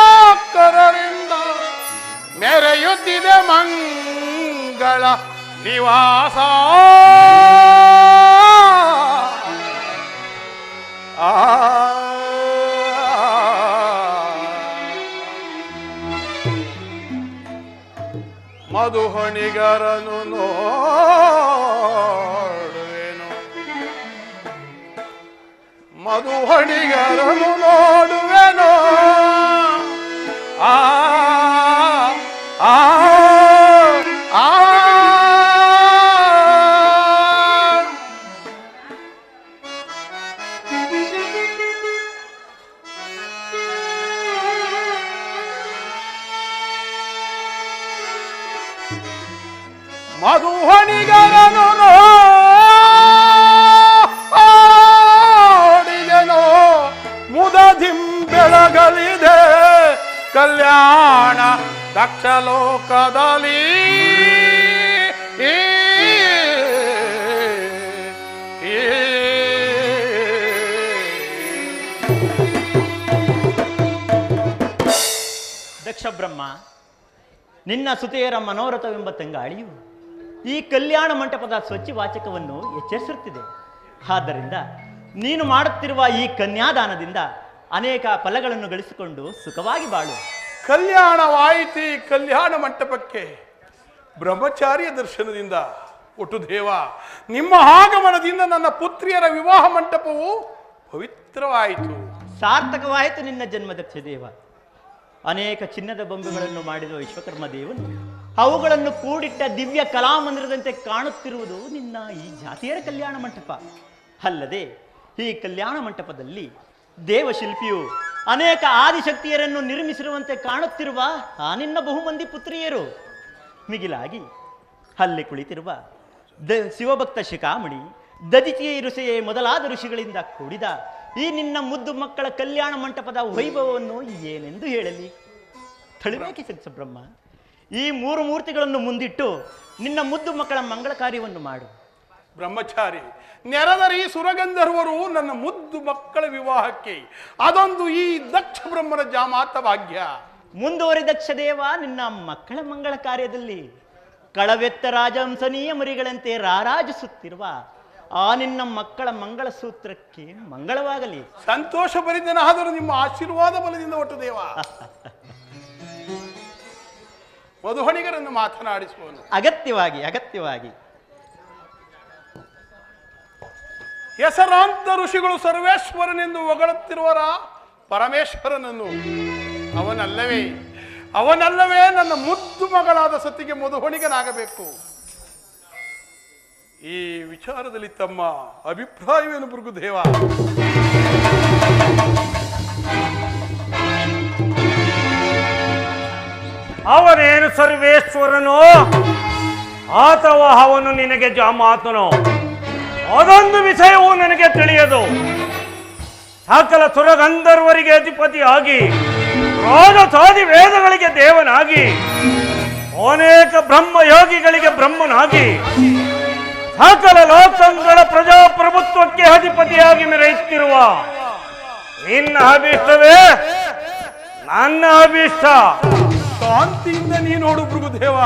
ಸುಧಾಕರರಿಂದ ಮೆರೆಯುತ್ತಿದೆ ಮಂಗಳ ನಿವಾಸ. ಮಧುಹಣಿಗರನು ನೋಡುವೆನು, ಮಧುಹಣಿಗರನು ನೋಡುವೆನು, ಆ ಆ ಆ ಮಧುಹಣಿಗರನು ನೋಡಿದೆನೋ, ಮುದದಿಂ ಬೆಳಗಲಿದೆ ಕಲ್ಯಾಣ ದಕ್ಷ ಲೋಕದಲ್ಲಿ. ದಕ್ಷ ಬ್ರಹ್ಮ, ನಿನ್ನ ಸುತೆಯರ ಮನೋರಥವೆಂಬ ತಂಗಾಳಿಯು ಈ ಕಲ್ಯಾಣ ಮಂಟಪದ ಸ್ವಚ್ಛ ವಾಚಕವನ್ನು ಎಚ್ಚರಿಸುತ್ತಿದೆ. ಆದ್ದರಿಂದ ನೀನು ಮಾಡುತ್ತಿರುವ ಈ ಕನ್ಯಾದಾನದಿಂದ ಅನೇಕ ಫಲಗಳನ್ನು ಗಳಿಸಿಕೊಂಡು ಸುಖವಾಗಿ ಬಾಳು. ಕಲ್ಯಾಣವಾಯಿತಿ ಕಲ್ಯಾಣ ಮಂಟಪಕ್ಕೆ ಬ್ರಹ್ಮಚಾರಿಯ ದರ್ಶನದಿಂದ. ಒಟ್ಟು ದೇವ, ನಿಮ್ಮ ಆಗಮನದಿಂದ ನನ್ನ ಪುತ್ರಿಯರ ವಿವಾಹ ಮಂಟಪವು ಪವಿತ್ರವಾಯಿತು, ಸಾರ್ಥಕವಾಯಿತು ನಿನ್ನ ಜನ್ಮ ದಕ್ಷ ದೇವ. ಅನೇಕ ಚಿನ್ನದ ಬೊಂಬೆಗಳನ್ನು ಮಾಡಿದ ವಿಶ್ವಕರ್ಮ ದೇವನು ಅವುಗಳನ್ನು ಕೂಡಿಟ್ಟ ದಿವ್ಯ ಕಲಾಮಂದಿರದಂತೆ ಕಾಣುತ್ತಿರುವುದು ನಿನ್ನ ಈ ಜಾತಿಯರ ಕಲ್ಯಾಣ ಮಂಟಪ. ಅಲ್ಲದೆ ಈ ಕಲ್ಯಾಣ ಮಂಟಪದಲ್ಲಿ ದೇವಶಿಲ್ಪಿಯು ಅನೇಕ ಆದಿಶಕ್ತಿಯರನ್ನು ನಿರ್ಮಿಸಿರುವಂತೆ ಕಾಣುತ್ತಿರುವ ಆ ನಿನ್ನ ಬಹುಮಂದಿ ಪುತ್ರಿಯರು. ಮಿಗಿಲಾಗಿ ಅಲ್ಲಿ ಕುಳಿತಿರುವ ಶಿವಭಕ್ತ ಶಿಖಾಮಣಿ, ದದಿತಿಯ ಋಷಿಯೇ ಮೊದಲಾದ ಋಷಿಗಳಿಂದ ಕೂಡಿದ ಈ ನಿನ್ನ ಮುದ್ದು ಮಕ್ಕಳ ಕಲ್ಯಾಣ ಮಂಟಪದ ವೈಭವವನ್ನು ಏನೆಂದು ಹೇಳಲಿ? ತಳಿಬೇಕೆ ಬ್ರಹ್ಮ, ಈ 3 ಮೂರ್ತಿಗಳನ್ನು ಮುಂದಿಟ್ಟು ನಿನ್ನ ಮುದ್ದು ಮಕ್ಕಳ ಮಂಗಳ ಕಾರ್ಯವನ್ನು ಮಾಡು. ಬ್ರಹ್ಮಚಾರಿ, ನೆರೆದರೆ ಈ ಸುರಗಂಧರ್ವರು ನನ್ನ ಮುದ್ದು ಮಕ್ಕಳ ವಿವಾಹಕ್ಕೆ, ಅದೊಂದು ಈ ದಕ್ಷ ಬ್ರಹ್ಮನ ಜಾಮಾತ ಭಾಗ್ಯ. ಮುಂದುವರಿ ದಕ್ಷ ದೇವ, ನಿನ್ನ ಮಕ್ಕಳ ಮಂಗಳ ಕಾರ್ಯದಲ್ಲಿ ಕಳವೆತ್ತ ರಾಜಹಂಸನೀಯ ಮರಿಗಳಂತೆ ರಾರಾಜಿಸುತ್ತಿರುವ ಆ ನಿನ್ನ ಮಕ್ಕಳ ಮಂಗಳ ಸೂತ್ರಕ್ಕೆ ಮಂಗಳವಾಗಲಿ. ಸಂತೋಷ ಭರಿತನಾದರೂ ನಿಮ್ಮ ಆಶೀರ್ವಾದ ಬಲದಿಂದ ಒಟ್ಟು ದೇವ. ಮಧುಹಣಿಗರನ್ನು ಮಾತನಾಡಿಸುವನು. ಅಗತ್ಯವಾಗಿ ಅಗತ್ಯವಾಗಿ. ಹೆಸರಾಂತ ಋಷಿಗಳು ಸರ್ವೇಶ್ವರನೆಂದು ಹೊಗಳುತ್ತಿರುವರ ಪರಮೇಶ್ವರನನ್ನು ಅವನಲ್ಲವೇ ನನ್ನ ಮುದ್ದು ಮಗಳಾದ ಸತಿಗೆ ಮಧುಹಣಿಗನಾಗಬೇಕು. ಈ ವಿಚಾರದಲ್ಲಿ ತಮ್ಮ ಅಭಿಪ್ರಾಯವೇನು ಭೃಗುದೇವ? ಅವನೇನು ಸರ್ವೇಶ್ವರನೋ ಅಥವಾ ಅವನು ನಿನಗೆ ಜಾಮಾತನೋ ಅದೊಂದು ವಿಷಯವೂ ನನಗೆ ತಿಳಿಯದು. ಸಕಲ ಸುರಗಂಧರ್ವರಿಗೆ ಅಧಿಪತಿಯಾಗಿ ರಾಜಸಾದಿ ವೇದಗಳಿಗೆ ದೇವನಾಗಿ ಅನೇಕ ಬ್ರಹ್ಮಯೋಗಿಗಳಿಗೆ ಬ್ರಹ್ಮನಾಗಿ ಸಕಲ ಲೋಕಗಳ ಪ್ರಜಾಪ್ರಭುತ್ವಕ್ಕೆ ಅಧಿಪತಿಯಾಗಿ ಮೆರೆಯುತ್ತಿರುವ ನಿನ್ನ ಅಭೀಷ್ಟವೇ ನನ್ನ ಅಭೀಷ್ಟ. ಶಾಂತಿಯಿಂದ ನೀ ನೋಡು ಭೃಗುದೇವ,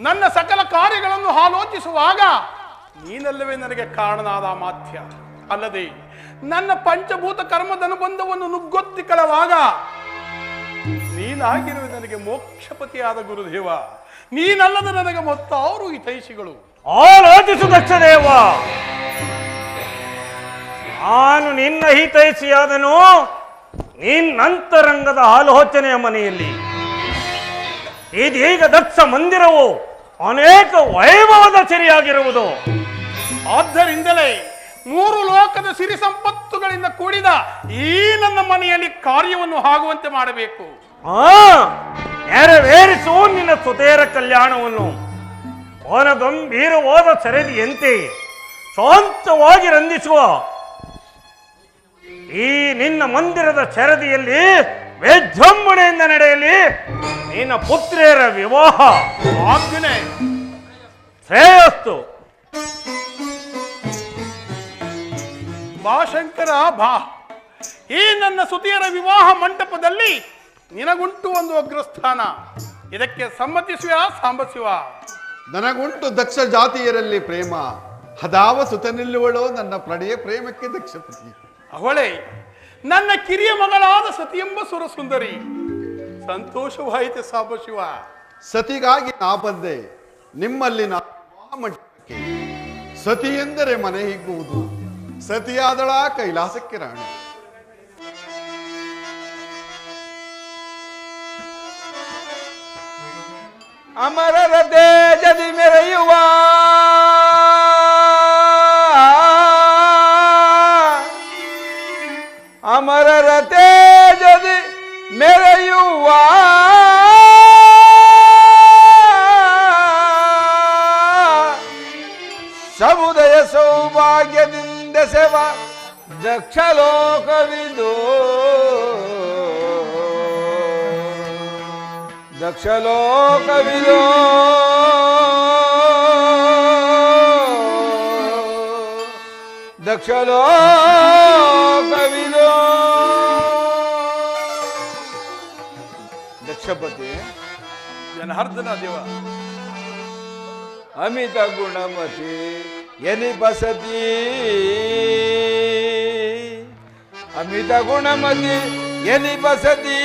ನನ್ನ ಸಕಲ ಕಾರ್ಯಗಳನ್ನು ಆಲೋಚಿಸುವಾಗ ನೀನಲ್ಲವೇ ನನಗೆ ಕಾರಣನಾದ ಮಾಧ್ಯ. ಅಲ್ಲದೆ ನನ್ನ ಪಂಚಭೂತ ಕರ್ಮದ ಅನುಬಂಧವನ್ನು ನುಗ್ಗೊತ್ತಿಕೊಳ್ಳುವಾಗ ನೀನಾಗಿರುವ ನನಗೆ ಮೋಕ್ಷಪತಿಯಾದ ಗುರುದೇವ. ನೀನಲ್ಲದ ನನಗೆ ಮತ್ತಾರು ಹಿತೈಷಿಗಳು. ಆಲೋಚಿಸು ದಕ್ಷದೇವ, ನಾನು ನಿನ್ನ ಹಿತೈಷಿಯಾದನು ನಿನ್ನಂತರಂಗದ ಆಲೋಚನೆಯ ಮನೆಯಲ್ಲಿ. ಇದೀಗ ದಕ್ಷ ಮಂದಿರವು ಅನೇಕ ವೈಭವದ ಸಿರಿಯಾಗಿರುವುದು. ಆದ್ದರಿಂದಲೇ 3 ಲೋಕದ ಸಿರಿ ಸಂಪತ್ತುಗಳಿಂದ ಕೂಡಿದ ಈ ನನ್ನ ಮನೆಯಲ್ಲಿ ಕಾರ್ಯವನ್ನು ಆಗುವಂತೆ ಮಾಡಬೇಕು. ನೆರವೇರಿಸು ನಿನ್ನ ಸುತೇರ ಕಲ್ಯಾಣವನ್ನು. ಅವನ ಗಂಭೀರವಾದ ಸರದಿಯಂತೆ ಶಾಂತವಾಗಿ ರಂದಿಸುವ ಈ ನಿನ್ನ ಮಂದಿರದ ಸರದಿಯಲ್ಲಿ ವಿಜೃಂಭಣೆಯಿಂದ ನಡೆಯಲಿ ನಿನ್ನ ಪುತ್ರಿಯರ ವಿವಾಹ. ಆಜ್ಞೆ. ಶ್ರೇಯಸ್ತು. ಬಾ ಶಂಕರ ಬಾ. ಈ ನನ್ನ ಸುತಿಯರ ವಿವಾಹ ಮಂಟಪದಲ್ಲಿ ನಿನಗುಂಟು ಒಂದು ಅಗ್ರಸ್ಥಾನ. ಇದಕ್ಕೆ ಸಮ್ಮತಿಸುವ ಸಾಂಬಶಿವ? ನನಗುಂಟು ದಕ್ಷ ಜಾತಿಯರಲ್ಲಿ ಪ್ರೇಮ, ಹದಾವ ಸುತನಿಲ್ಲುವಳೋ ನನ್ನ ಪ್ರಣಯ ಪ್ರೇಮಕ್ಕೆ ದಕ್ಷಪತಿ. ಅವಳೇ ನನ್ನ ಕಿರಿಯ ಮಗಳಾದ ಸತಿಯೆಂಬ ಸುರಸುಂದರಿ. ಸಂತೋಷವಾಯಿತು ಸಾಂಬಶಿವ. ಸತಿಗಾಗಿ ನಾ ಬಂದೆ ನಿಮ್ಮಲ್ಲಿ ಮಂಟಪಕ್ಕೆ. ಸತಿ ಎಂದರೆ ಮನೆ ಹಿಗ್ಗುವುದು, ಸತಿಯಾದಳ ಕೈಲಾಸಕ್ಕೆ ರಾಣಿ. ಅಮರರ ತೇಜದಿ ಮೆರೆಯುವ ಅಮರರ ತೇಜದಿ ಮೆರೆಯುವ ಸಮುದಯ ಸೌಭಾಗ್ಯದಿಂದ ಸೇವ ದಕ್ಷ ಲೋಕವಿದು ದಕ್ಷ ಲೋಕವಿದು ದಕ್ಷ ಲೋಕವಿದು. ದಕ್ಷಪತಿ ಜನಾರ್ದನ ದೇವ, ಅಮಿತ ಗುಣಮತಿ ಎನಿಪಸತಿ ಅಮಿತ ಗುಣಮತಿ ಎನಿಪಸತಿ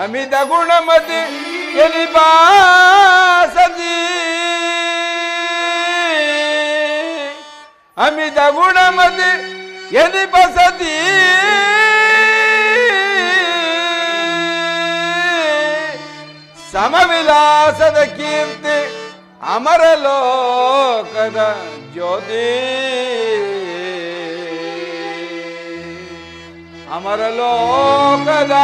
ಅಮಿತ ಗುಣಮತಿ ಎನಿಪಸತಿ ಅಮಿತ ಗುಣಮತಿ ಎನಿಪಸತಿ ಸಮವಿಲಾಸದ ಕೀರ್ತಿ ಅಮರ ಲೋಕದ ಜ್ಯೋತಿ ಅಮರ ಲೋಕದ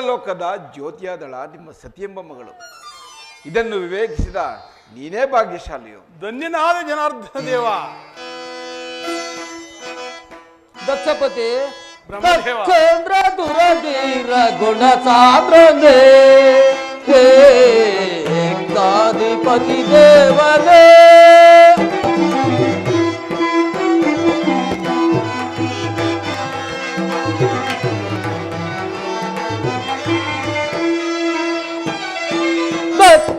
ಲೋಕದ ಜ್ಯೋತಿಯಾದಳ ನಿಮ್ಮ ಸತಿ ಎಂಬ ಮಗಳು. ಇದನ್ನು ವಿವೇಕಿಸಿದ ನೀನೇ ಭಾಗ್ಯಶಾಲಿಯು. ಧನ್ಯನಾದ ಜನಾರ್ದನ ದೇವ. ದಕ್ಷಪತಿ ಬ್ರಹ್ಮದೇವ. ಚಂದ್ರ ದುರಧೀರ ಗುಣ ಸಾಂದ್ರನೇ ಏಕಾಧಿಪತಿ ದೇವನೇ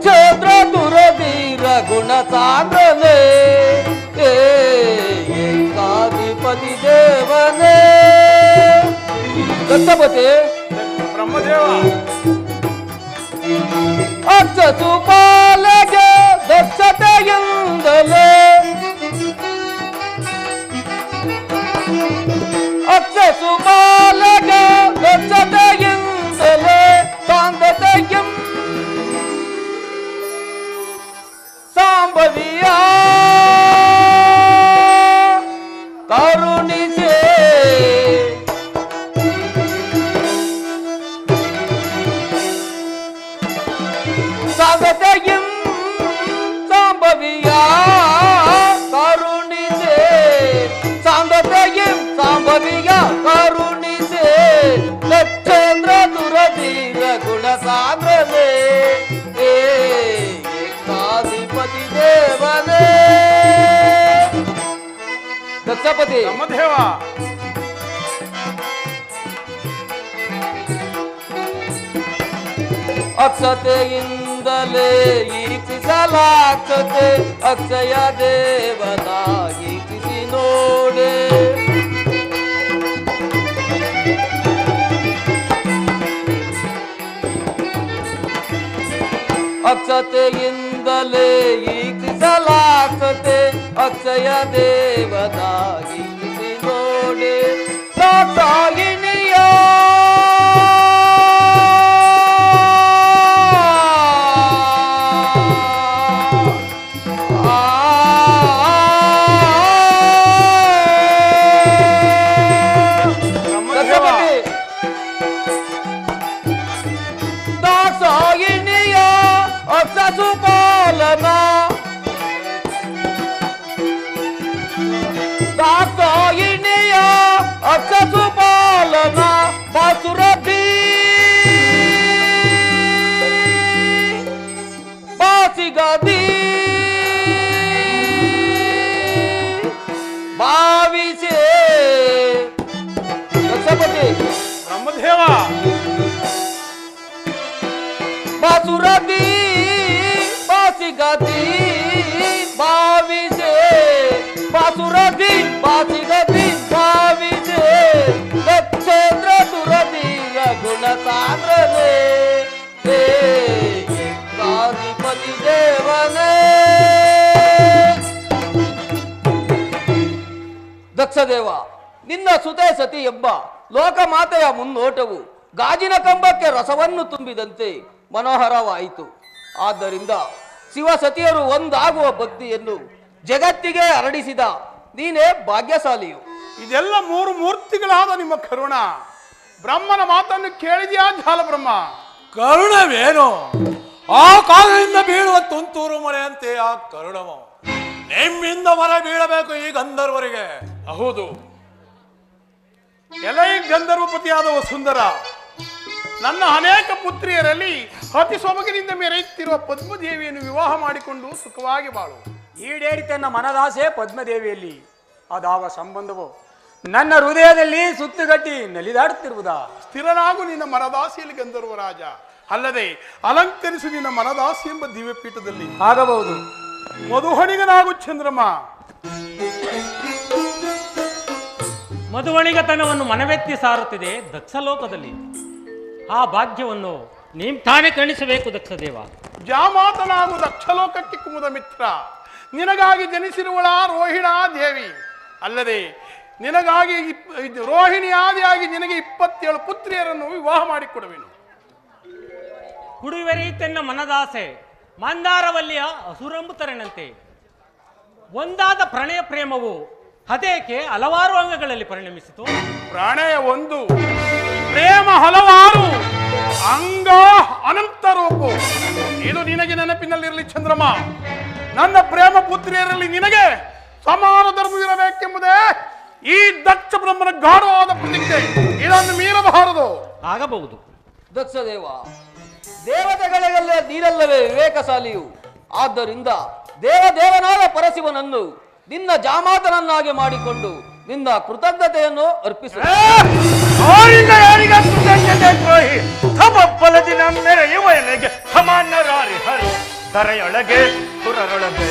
ಚಂದ್ರ ದುರಧೀರ ಗುಣ ಸಾಂದ್ರನೇ ಏಕಾಧಿಪತಿ ದೇವನೇ. ದತ್ತಪತಿ ಬ್ರಹ್ಮದೇವ. ಅಕ್ಷ ಸುಪಾಲಗೆ ದಕ್ಷತೆಯಿಂದಲೇ ಅಕ್ಷ ಸುಪಾಲಗೆ ದಕ್ಷತೆಯಿಂದಲೇ ಶಾಂತತೆಯಂ ಸಾಂಬವಿಯ ಕರುಣಿಸೇ ಸಾಂಗತೆಯಂ ಸಾಂಬವಿಯ ಕರುಣಿಸೇ ಸಾಂಗತೆಯಂ ಸಾಂಬವಿಯ ಕರುಣಿಸೇ ಲಕ್ಷೇಂದ್ರ ದುರಧೀರ ಗುಣ ಸಾಂದ್ರನೇ ಏಕಾಧಿಪತಿ ದೇವನೇ. ದಕ್ಷಪತಿ ಬ್ರಹ್ಮದೇವ. ಅಕ್ಷತೆಯಿಂದಲೇ ಈಕ್ಷಿಸಲಾಕ್ಷತೆ ಅಕ್ಷಯ ದೇವತಾ ಈಕ್ಷಿಸಿ ನೋಡೆ. ಅಕ್ಷತೆಯಿಂದಲೇ ಈಕ್ಷಿಸಲಾಕ್ಷತೆ ಅಕ್ಷಯ ದೇವತಾ ಈಕ್ಷಿಸಿ ನೋಡೆ. ದಾಕ್ಷಾಯಿಣಿಯ ದಾಕ್ಷಾಯಿಣಿಯ ಅಕ್ಷಸುಪಾಲನ ದಾಕ್ಷಾಯಿಣಿಯ ಅಕ್ಷಸುಪಾಲನ ಬಾಸುರಧಿ ಬಾಸಿಗದಿ ಭಾವಿಸೇ. ದಕ್ಷಪತಿ ಬ್ರಹ್ಮದೇವ. ಬಾಸುರದಿ ಬಾಸಿಗದಿ ಭಾವಿಸೇ ಬಾಸುರದಿ ಬಾಸಿಗದಿ ಭಾವಿಸೇ ಲಕ್ಷೇಂದ್ರ ದುರಧೀರ ಗುಣ ಸಾಂದ್ರನೇ ಏಕಾಧಿಪತಿ ದೇವನೇ. ದಕ್ಷದೇವ, ನಿನ್ನ ಸುತೆ ಸತಿ ಎಂಬ ಲೋಕಮಾತೆಯ ಮುನ್ನೋಟವು ಗಾಜಿನ ಕಂಬಕ್ಕೆ ರಸವನ್ನು ತುಂಬಿದಂತೆ ಮನೋಹರವಾಯಿತು. ಆದ್ದರಿಂದ ಶಿವಸತಿಯರು ಒಂದಾಗುವ ಭಕ್ತಿಯನ್ನು ಜಗತ್ತಿಗೆ ಹರಡಿಸಿದ ನೀನೇ ಭಾಗ್ಯಶಾಲಿಯು. ಇದೆಲ್ಲ ಮೂರು ಮೂರ್ತಿಗಳಾದ ನಿಮ್ಮ ಕರುಣ. ಬ್ರಹ್ಮನ ಮಾತನ್ನು ಕೇಳಿದ್ಯಾ ಜಾಲ ಬ್ರಹ್ಮ? ಕರುಣವೇನು? ಆ ಕಾಲದಿಂದ ಬೀಳುವ ತುಂತೂರು ಮಳೆಯಂತೆ ಆ ಕರುಣವು ನಿಮ್ಮಿಂದ ಹೊರ ಬೀಳಬೇಕು ಈ ಗಂಧರ್ವರಿಗೆ. ಹೌದು. ಎಲೈ ಗಂಧರ್ವಪತಿಯಾದ ವಸುಂಧರ, ನನ್ನ ಅನೇಕ ಪುತ್ರಿಯರಲ್ಲಿ ಅತಿ ಸೊಬಗಿನಿಂದ ಮೆರೆಯುತ್ತಿರುವ ಪದ್ಮದೇವಿಯನ್ನು ವಿವಾಹ ಮಾಡಿಕೊಂಡು ಸುಖವಾಗಿ ಬಾಳು. ಈಡೇರಿತೆನ್ನ ಮನದಾಸೆ ಪದ್ಮದೇವಿಯಲ್ಲಿ. ಅದಾವ ಸಂಬಂಧವು ನನ್ನ ಹೃದಯದಲ್ಲಿ ಸುತ್ತುಗಟ್ಟಿ ನಲಿದಾಡುತ್ತಿರುವುದಾ? ಸ್ಥಿರನಾಗು ನಿನ್ನ ಮನದಾಸಿಯಲ್ಲಿ ಗಂಧರ್ವ ರಾಜ. ಅಲ್ಲದೆ ಅಲಂಕರಿಸು ನಿನ್ನ ಮನದಾಸಿ ಎಂಬ ದಿವ್ಯಪೀಠದಲ್ಲಿ. ಆಗಬಹುದು. ಮಧುಹಣಿಗನಾಗು ಚಂದ್ರಮ್ಮ. ಮಧುವಣಿಗತನವನ್ನು ಮನವೆತ್ತಿ ಸಾರುತ್ತಿದೆ ದಕ್ಷಲೋಕದಲ್ಲಿ. ಆ ಭಾಗ್ಯವನ್ನು ನೀಂ ತಾನೇ ಕಣಿಸಬೇಕು ದಕ್ಷದೇವ. ಜಾಮಾತನಾಗು ದಕ್ಷಲೋಕಕ್ಕೆ ಕುಮುದ ಮಿತ್ರ. ನಿನಗಾಗಿ ಜನಿಸಿರುವಳ ರೋಹಿಣಾ ದೇವಿ. ಅಲ್ಲದೆ ನಿನಗಾಗಿ ರೋಹಿಣಿ ಆದಿಯಾಗಿ ನಿನಗೆ 27 ಪುತ್ರಿಯರನ್ನು ವಿವಾಹ ಮಾಡಿಕೊಡುವೆನು. ಹುಡುವೆರೆಯುತ್ತೆನ್ನ ಮನದಾಸೆ ಮಂದಾರವಲ್ಲಿಯ ಅಸುರಂಬುತರನಂತೆ. ಒಂದಾದ ಪ್ರಣಯ ಪ್ರೇಮವು ಹದೇಕೆ ಹಲವಾರು ಅಂಗಗಳಲ್ಲಿ ಪರಿಣಮಿಸಿತು. ಪ್ರಣಯ ಒಂದು, ಪ್ರೇಮ ಹಲವಾರು. ಅಂಗ ಅನಂತ ರೂಪು. ಇದು ನಿನಗೆ ನೆನಪಿನಲ್ಲಿರಲಿ ಚಂದ್ರಮ್ಮ. ನನ್ನ ಪ್ರೇಮ ಪುತ್ರಿಯರಲ್ಲಿ ನಿನಗೆ ಸಮಾನ ಧರ್ಮವಿರಬೇಕೆಂಬುದೇ ಈ ದಕ್ಷ ಬ್ರಹ್ಮನ ಗಾಢವಾದ ಪ್ರತಿಜ್ಞೆ. ಇದನ್ನು ಮೀರಬಾರದು. ಆಗಬಹುದು ದಕ್ಷ ದೇವ. ದೇವತೆಗಳಲ್ಲೇ ನೀನಲ್ಲವೇ ವಿವೇಕಶಾಲಿಯು. ಆದ್ದರಿಂದ ದೇವನಾದ ಪರಶಿವನನ್ನು ನಿನ್ನ ಜಾಮಾತನನ್ನಾಗಿ ಮಾಡಿಕೊಂಡು ನಿನ್ನ ಕೃತಜ್ಞತೆಯನ್ನು ಅರ್ಪಿಸು. ಧರೆಯೊಳಗೆ ಸುರರೊಳಗೆ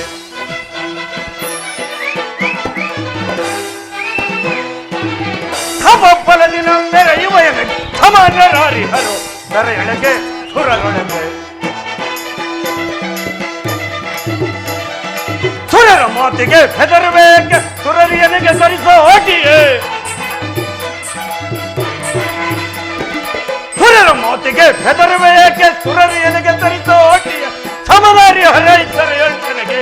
ಸಮಬಲದಿ ನಮ್ಮೆರೆಯುವ ಎನಗೆ ಸಮಾನರಾರಿಹರು. ಧರೆಯೊಳಗೆ ಸುರರೊಳಗೆ ಸುರರ ಮಾತಿಗೆ ಹೆದರಬೇಕೆ ಸುರರಿಯನಿಗೆ ಸರಿಸೋ ಓಟಿಯೇ. ಸುರರ ಮಾತಿಗೆ ಹೆದರಬೇಕೆ ಸುರರಿಯನಿಗೆ ಸರಿಸೋ ಓಟಿಯೇ. ಸಮನಾರಿ ಹರೈತರೆ ಹೇಳ್ತನೆಗೆ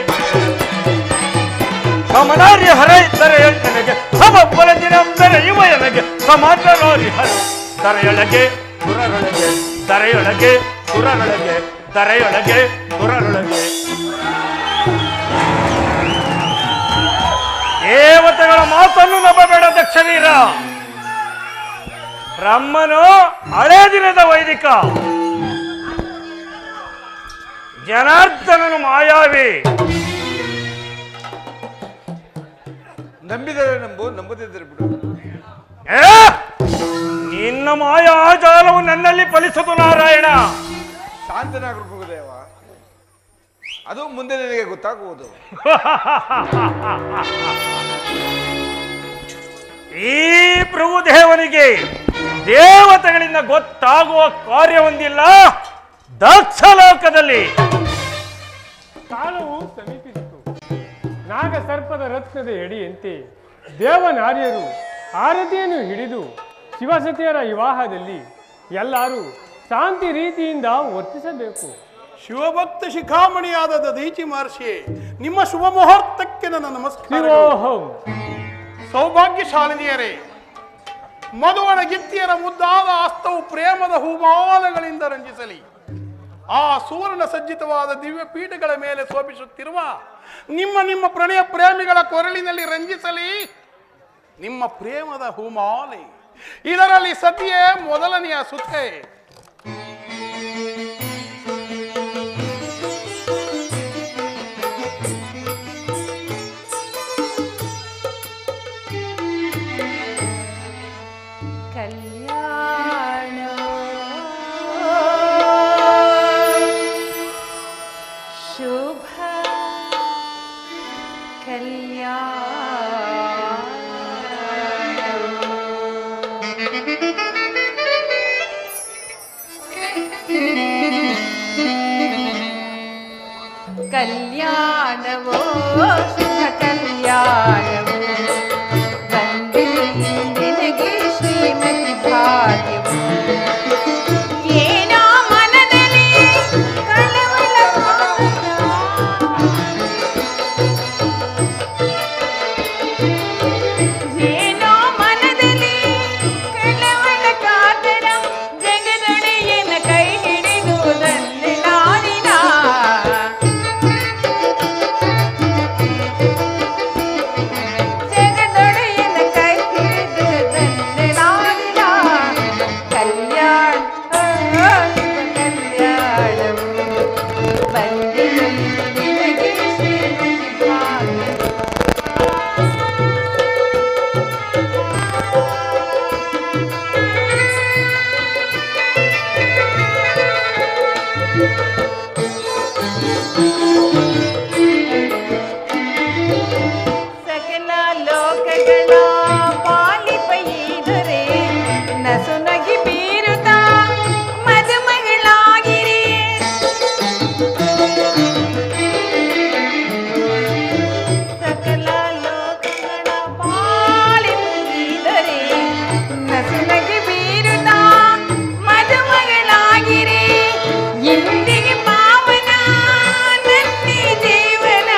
ಸಮನಾರಿ ಹರೈತರೆ ಹೇಳ್ತನೆಗೆ ಸಮಬಲದಿ ನಮ್ಮೆರೆಯುವ ಎನಗೆ ಸಮಾನರಾರಿಹರು. ಧರೆಯೊಳಗೆ ಸುರರೊಳಗೆ ಧರೆಯೊಳಗೆ ಸುರರೊಳಗೆ ಧರೆಯೊಳಗೆ ಸುರರೊಳಗೆ. ದೇವತೆಗಳ ಮಾತನ್ನು ನಂಬಬೇಡ ದಕ್ಷವೀರ. ಬ್ರಹ್ಮನು ಹಳೇ ದಿನದ ವೈದಿಕ, ಜನಾರ್ದನನು ಮಾಯಾವಿ. ನಂಬಿದರೆ ನಂಬು, ನಂಬದಿದ್ದರೆ ಬಿಡು. ನಿನ್ನ ಮಾಯಾಜಾಲವು ನನ್ನಲ್ಲಿ ಫಲಿಸದು ನಾರಾಯಣ. ಶಾಂತನಾಗರು ಪ್ರಭುದೇವ, ಅದು ಮುಂದೆ ನಿನಗೆ ಗೊತ್ತಾಗುವುದು. ಈ ಪ್ರಭುದೇವನಿಗೆ ದೇವತೆಗಳಿಂದ ಗೊತ್ತಾಗುವ ಕಾರ್ಯವೊಂದಿಲ್ಲ ದಕ್ಷ ಲೋಕದಲ್ಲಿ. ಕಾಲವು ಸಮೀಪಿಸಿತು. ನಾಗ ಸರ್ಪದ ರತ್ನದ ಎಡೆಯಂತೆ ದೇವನಾರ್ಯರು ಆರತಿಯನ್ನು ಹಿಡಿದು ಶಿವಸತಿಯರ ವಿವಾಹದಲ್ಲಿ ಎಲ್ಲರೂ ಶಾಂತಿ ರೀತಿಯಿಂದ ವರ್ತಿಸಬೇಕು. ಶಿವಭಕ್ತ ಶಿಖಾಮಣಿಯಾದ ದಧೀಚಿ ಮಹರ್ಷಿ, ನಿಮ್ಮ ಶುಭ ಮುಹೂರ್ತಕ್ಕೆ ನನ್ನ ನಮಸ್ಕಾರ. ಸೌಭಾಗ್ಯಶಾಲಿನಿಯರೇ, ಮಧುವನ ಗಿತ್ತಿಯರ ಮುದ್ದಾದ ಹಸ್ತವು ಪ್ರೇಮದ ಹೂಮಾಲಗಳಿಂದ ರಂಜಿಸಲಿ. ಆ ಸುವರ್ಣ ಸಜ್ಜಿತವಾದ ದಿವ್ಯ ಪೀಠಗಳ ಮೇಲೆ ಶೋಭಿಸುತ್ತಿರುವ ನಿಮ್ಮ ಪ್ರಣಯ ಪ್ರೇಮಿಗಳ ಕೊರಳಿನಲ್ಲಿ ರಂಜಿಸಲಿ ನಿಮ್ಮ ಪ್ರೇಮದ ಹೂಮಾಲೆ. ಇದರಲ್ಲಿ ಸತಿಯೇ ಮೊದಲನೆಯ ಸುತ್ತೆ. ಕಲ್ಯಾಣವೋ ಶುಭ ಕಲ್ಯಾಣವೋ ಬಂದಿದೆ ನಿನಗೆ ಶ್ರೀಮತಿ ಭಾಗ್ಯವೋ. ಏನೋ ಮನದಲ್ಲಿ ಕಳವಳ ಏನೋ ಮನದಲ್ಲಿ ಕಳವಳ ಕಾತರ ಜಗದೊಡೆಯನ ಕೈ ಹಿಡಿದು ತಂದೆ ನಾಡಿನ ಸಕಲ ಲೋಕಗಳ ಪಾಲಿಪೈದರೆ ನಸುನಗಿ ಬೀರುತ್ತ ಮದುಮಗಳಾಗಿರಿ. ಸಕಲ ಲೋಕಗಳ ಪಾಲಿಪೈದರೆ ನಸುನಗಿ ಬೀರುತ್ತ ಮದುಮಗಳಾಗಿರಿ. ಇಂದಿಗೆ ಪಾವನ ನನ್ನಿ ಜೀವನ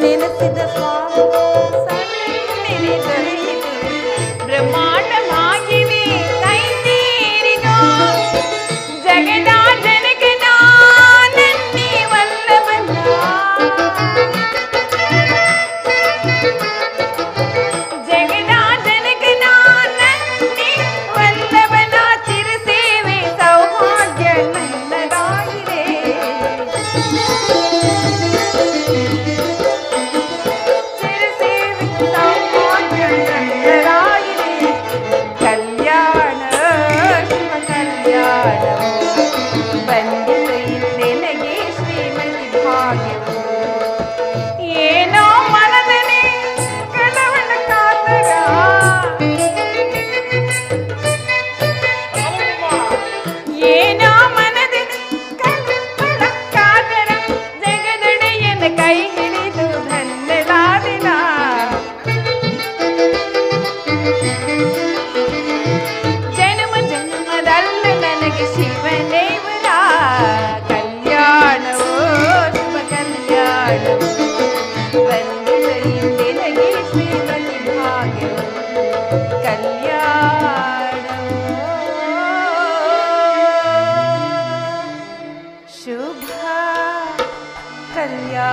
ನೆನೆಸಿದ ಸ್ವಾಮಿ ಸನ್ನಿಧಿ ದೊರೆಯಿತು ಬ್ರಹ್ಮಾಂಡವಾಗಿವೆ ಕೈ ಸೇರಿದೋ ಜಗದ ಜನಕನ ನನ್ನೇ ವಲ್ಲಭನ ಜಗದ ಜನಕನ ನನ್ನೇ ವಲ್ಲಭನ ಚಿರಸೇವೆ ಸೌಭಾಗ್ಯ ನನ್ನದಾಗಿದೆ ಚಿರಸೇವೆ ಸೌಭಾಗ್ಯ ನನ್ನದಾಗಿದೆ ಕಲ್ಯಾಣ ಶಿವ ಕಲ್ಯಾಣವು ಬಂದಿತು ಇಂದೆನಗೆ ಶ್ರೀಮತಿ ಭಾಗ್ಯವು ಏನೋ ಮನದಲ್ಲಿ ಕಳವಳ ಕಾತರ ಏನೋ ಮನದಲ್ಲಿ ಕಳವಳ ಕಾತರ ಜಗದೊಡೆಯನ ಕೈ ಹಿಡಿದು ಧನ್ಯರಾದಿನ ಜನ್ಮ ಜನ್ಮದಲ್ಲ ನನಗೆ ಶಿವದೇವರ ಕಲ್ಯಾಣವೋ ಶುಭ ಕಲ್ಯಾಣವು ಬಂದಿದ ಇಂದೆನಗೆ ಶ್ರೀಮತಿ ಭಾಗ್ಯವು ಕಲ್ಯಾಣವೋ ಶುಭ ಕಲ್ಯಾಣ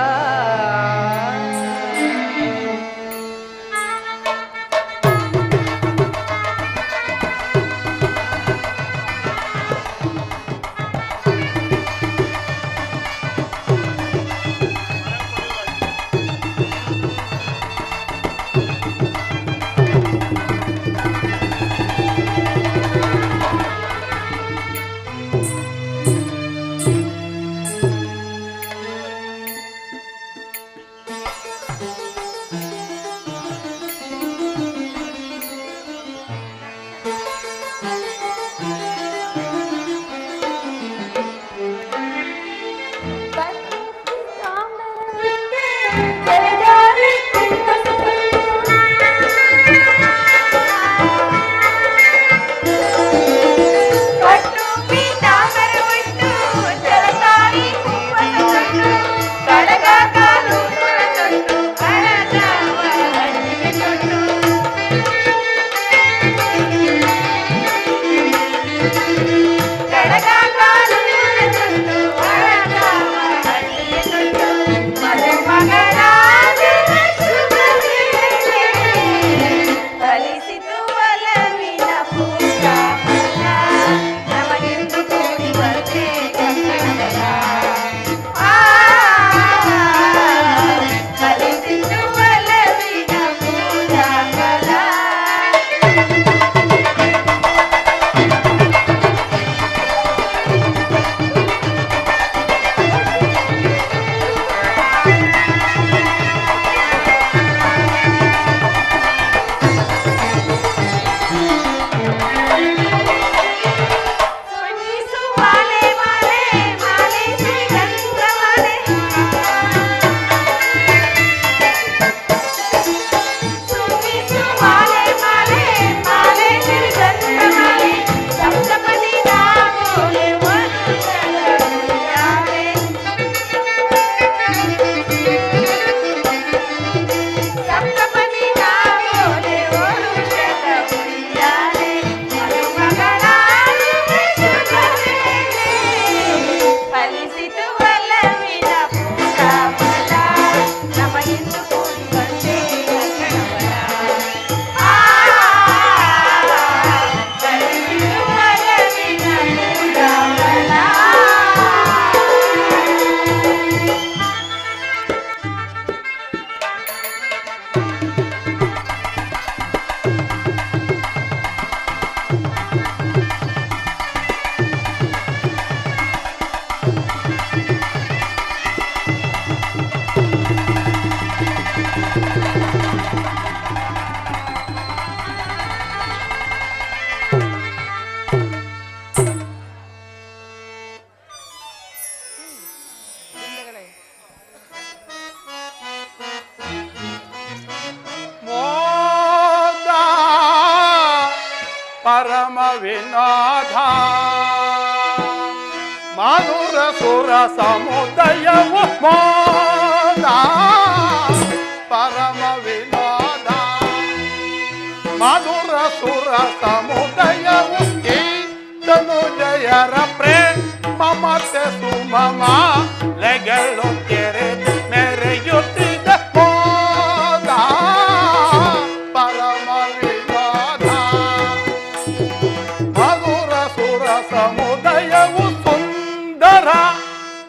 ಪರಮ ವಿನೋಧ ಮಧುರ ಸುರ ಸಮುದಯವು ಮೋದ ಪರಮ ವಿನೋದ ಮಧುರ ಸುರ ಸಮುದಯವು ಈ ತನುಜಯರ ಪ್ರೇಮ ಮತ್ತೆ ಸುಮಮ ಲೆಗಳು ತೆರೆದು ಮೆರೆಯುತ್ತಿದ್ದ ಮೋದ ಪರಮ ವಿನೋದ ಮಧುರ ಸುರ ಸಮುದಯವು ಸುಂದರ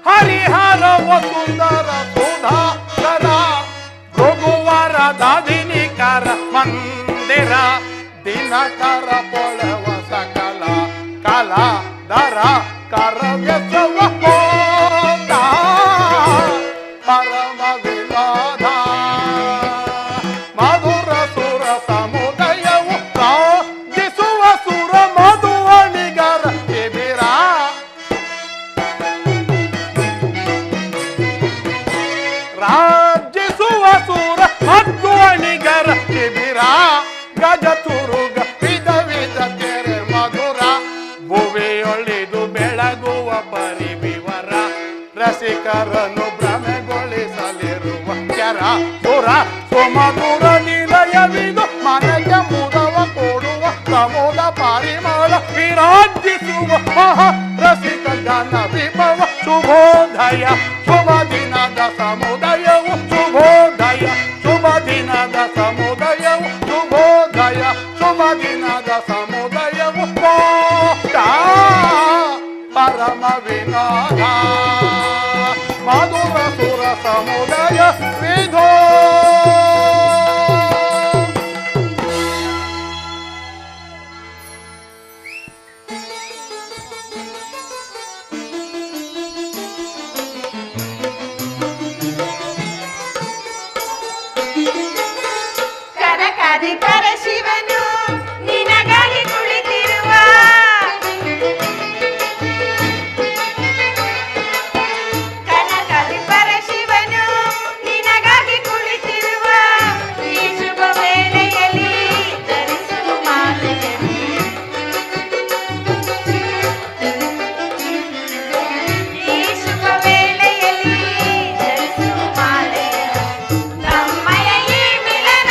ಹರಿಹರವ ಸುಂದರ ಸುಧಾಕರ ಭೃಗುವರ ದಾದಿನಿಕರ ಮಂದಿರ ದಿನಕರ ಪೊಳವ ಸಕಲ ಕಲಾ ದರ ಕರವ್ಯಸವ ಹೋದ ಪರಮ ವಿನೋದ ಮಧುರ ಸುರ ಸಮುದಯವು ರಾಜಿಸುವ ಸುರ ಮಧುವಣಿಗರ ಶಿಬಿರ ರಾಜಿಸುವ ಸುರ ಮಧುವಣಿಗರ ಶಿಬಿರ ಗಜ ತುರುಗ ವಿಧ ವಿಧ ತೆರೆ ಮಧುರ ಭುವಿಯೊಳಿದು ಬೆಳಗುವ ಪರಿವಿವರ ರಸಿಕರನ್ನು ಭ್ರಮೆಗೊಳಿಸಲಿರುವ ಕೆರ ಸುರ ಸುಮಧುರ ನಿಲಯವಿದು ಮನೆಗೆ ಮುದವ ಕೊಡುವ ಸಮುದ ಪರಿಮಳ ವಿರಾಜಿಸುವ ರಸಿಕ ಜನ ವಿಭವ ಶುಭೋದಯ ಶುಭ ದಿನದ ಸಮುದಯವು ಶುಭೋದಯ ಶುಭ ದಿನದ ಸಮುದಯವು ಶುಭೋದಯ ಶುಭ ದಿನದ ಸಮುದಯವು ಪರಮ ವಿನೋದ ಮಧುರ ಸುರ ಸಮುದಯ ವಿಧೋ ಕನಕಾದಿ ಪರಶಿವನು ನಿನಗಾಗಿ ಕುಳಿತಿರುವ ಕನಕಾದಿ ಪರಶಿವನು ನಿನಗಾಗಿ ಕುಳಿತಿರುವ ಈ ಶುಭ ವೇಳೆಯಲ್ಲಿ ಧರಿಸುವ ಮಾಲೆಯಲ್ಲಿ ಈ ಶುಭ ವೇಳೆಯಲ್ಲಿ ಧರಿಸುವ ಮಾಲೆಯಲ್ಲಿ ನಮ್ಮಯ ಈ ಮಿಲನ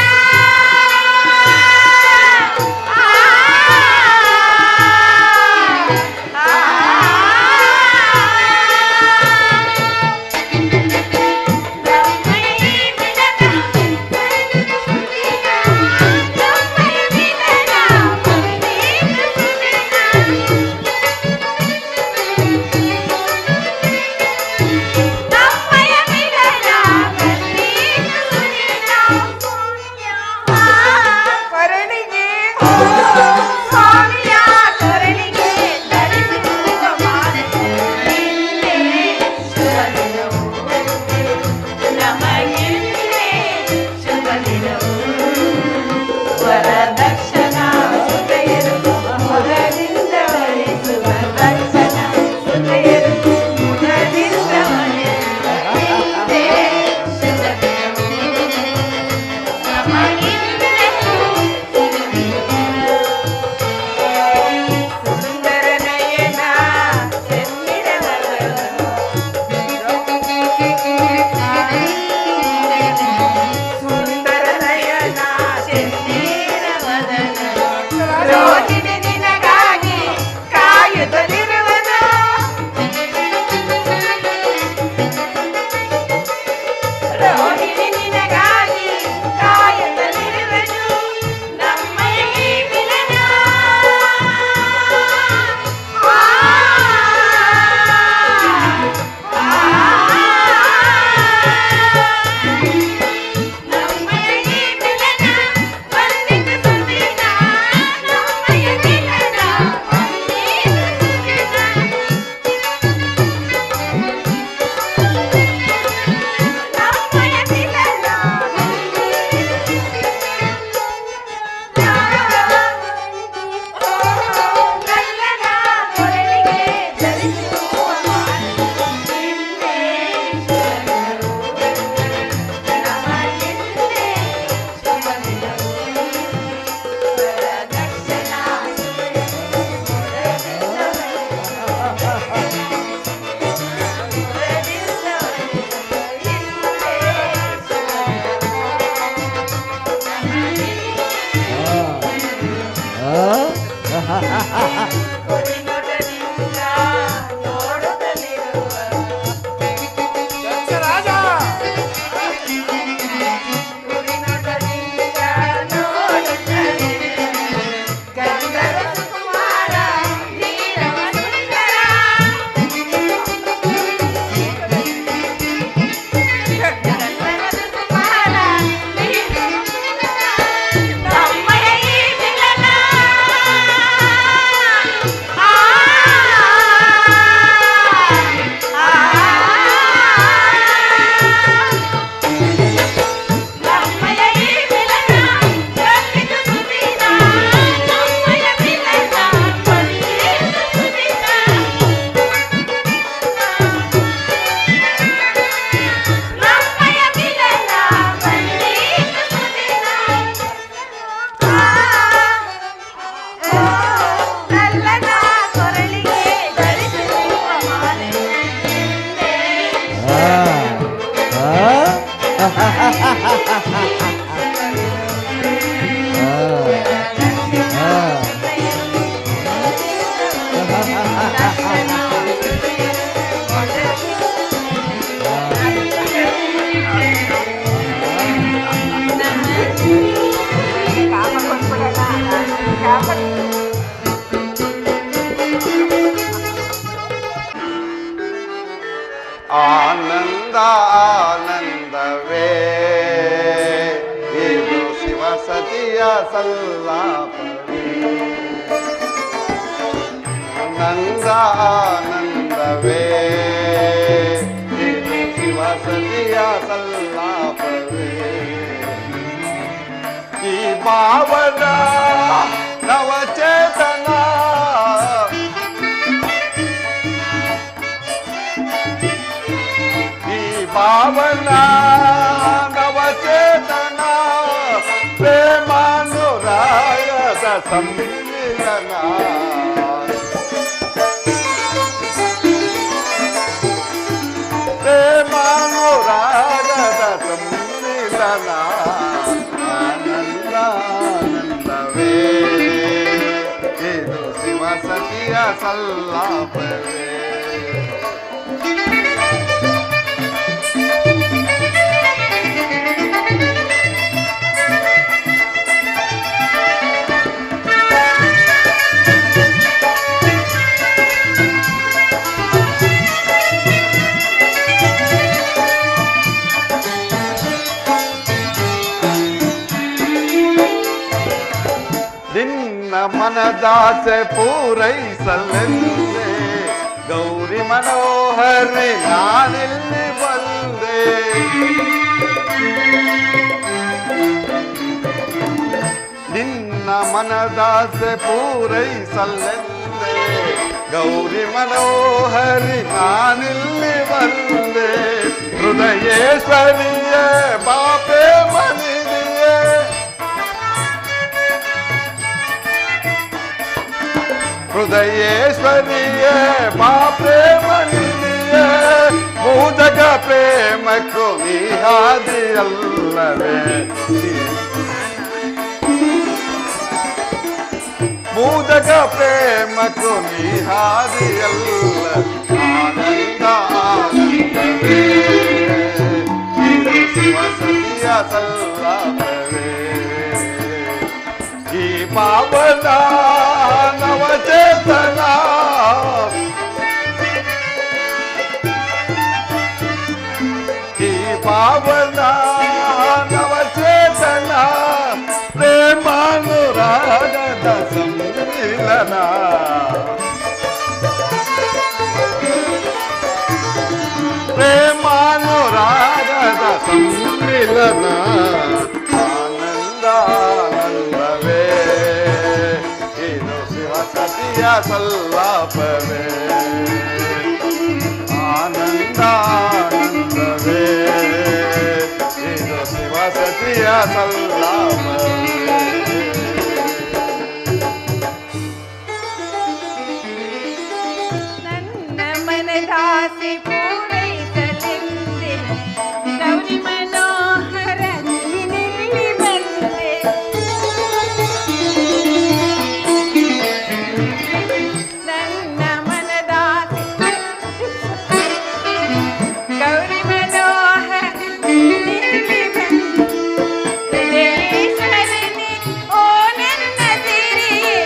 ಆನಂದ ಆನಂದವೇ ಇದು ಶಿವಸತಿಯ ಸಲ್ಲಾಪವೇ. ಆನಂದ ಆನಂದವೇ ಇದು ಶಿವಸತಿಯ ಸಲ್ಲಾಪವೇ. ಈ ಭಾವನ ನವಚೇತನ ಪಾವನ ನವಚೇತನ ಪ್ರೇಮಾನುರಾಗದ ಸಮ್ಮಿಲನ. ಪ್ರೇಮಾನುರಾಗದ ಸಮ್ಮಿಲನ. ಆನಂದ ಆನಂದವೇ ಇದು ಶಿವಸತಿಯ ಸಲ್ಲಾಪವೇ. ನಿನ್ನ ಮನದಾಸೆ ಪೂರೈಸಲೆಂದೇ ಗೌರಿ ಮನೋಹರಿ ನಾನಿಲ್ಲಿ ಬಂದೆ. ನಿನ್ನ ಮನದಾಸೆ ಪೂರೈಸಲೆಂದೇ ಗೌರಿ ಮನೋಹರಿ ನಾನಿಲ್ಲಿ ಬಂದೆ. ಹೃದಯೇಶ್ವರಿಯೇ ಬಾಪೆ ಮನಿದಿಯೇ ಹೃದಯೇಶ್ವರಿಯೇ ಬಾ ಪ್ರೇಮನಿಯೇ ಮೂಜಗ ಪ್ರೇಮಕ್ಕೂ ನೀ ಹಾದಿಯಲ್ಲವೇ. ಮೂಜಗ ಪ್ರೇಮಕ್ಕೂ ನೀ ಹಾದಿಯಲ್ಲ. ಆನಂದ ಆನಂದವೇ ಇದು ಶಿವಸತಿಯ ಸಲ್ಲಾಪವೇ. ಈ ಪಾವನ ನವಚೇತನ ಈ ಪಾವನ ನವಚೇತನ ಪ್ರೇಮಾನುರಾಗದ ಸಮ್ಮಿಲನ. ಪ್ರೇಮಾನುರಾಗದ ಸಮ್ಮಿಲನ. ಆನಂದ ಆನಂದವೇ ಇದು ಶಿವಸತಿಯ ಸಲ್ಲಾಪವೇ. ಆನಂದ ಆನಂದವೇ ಇದು ಶಿವಸತಿಯ ಸಲ್ಲಾಪವೇ. ನನ್ನ ಮನದಾಸೆ ಪೂರೈಸಲೆಂದೇ ಗೌರಿ ಮನೋಹರ ನೀನಿಲ್ಲಿ ಬಂದೆ. ನನ್ನ ಮನದಾಸೆ ಗೌರಿ ಮನೋಹರ ನೀನಿಲ್ಲಿ ಬಂದೆ. ಹೃದಯೇಶ್ವರನೇ ಓ ನನ್ನ ಸಿರಿಯೇ.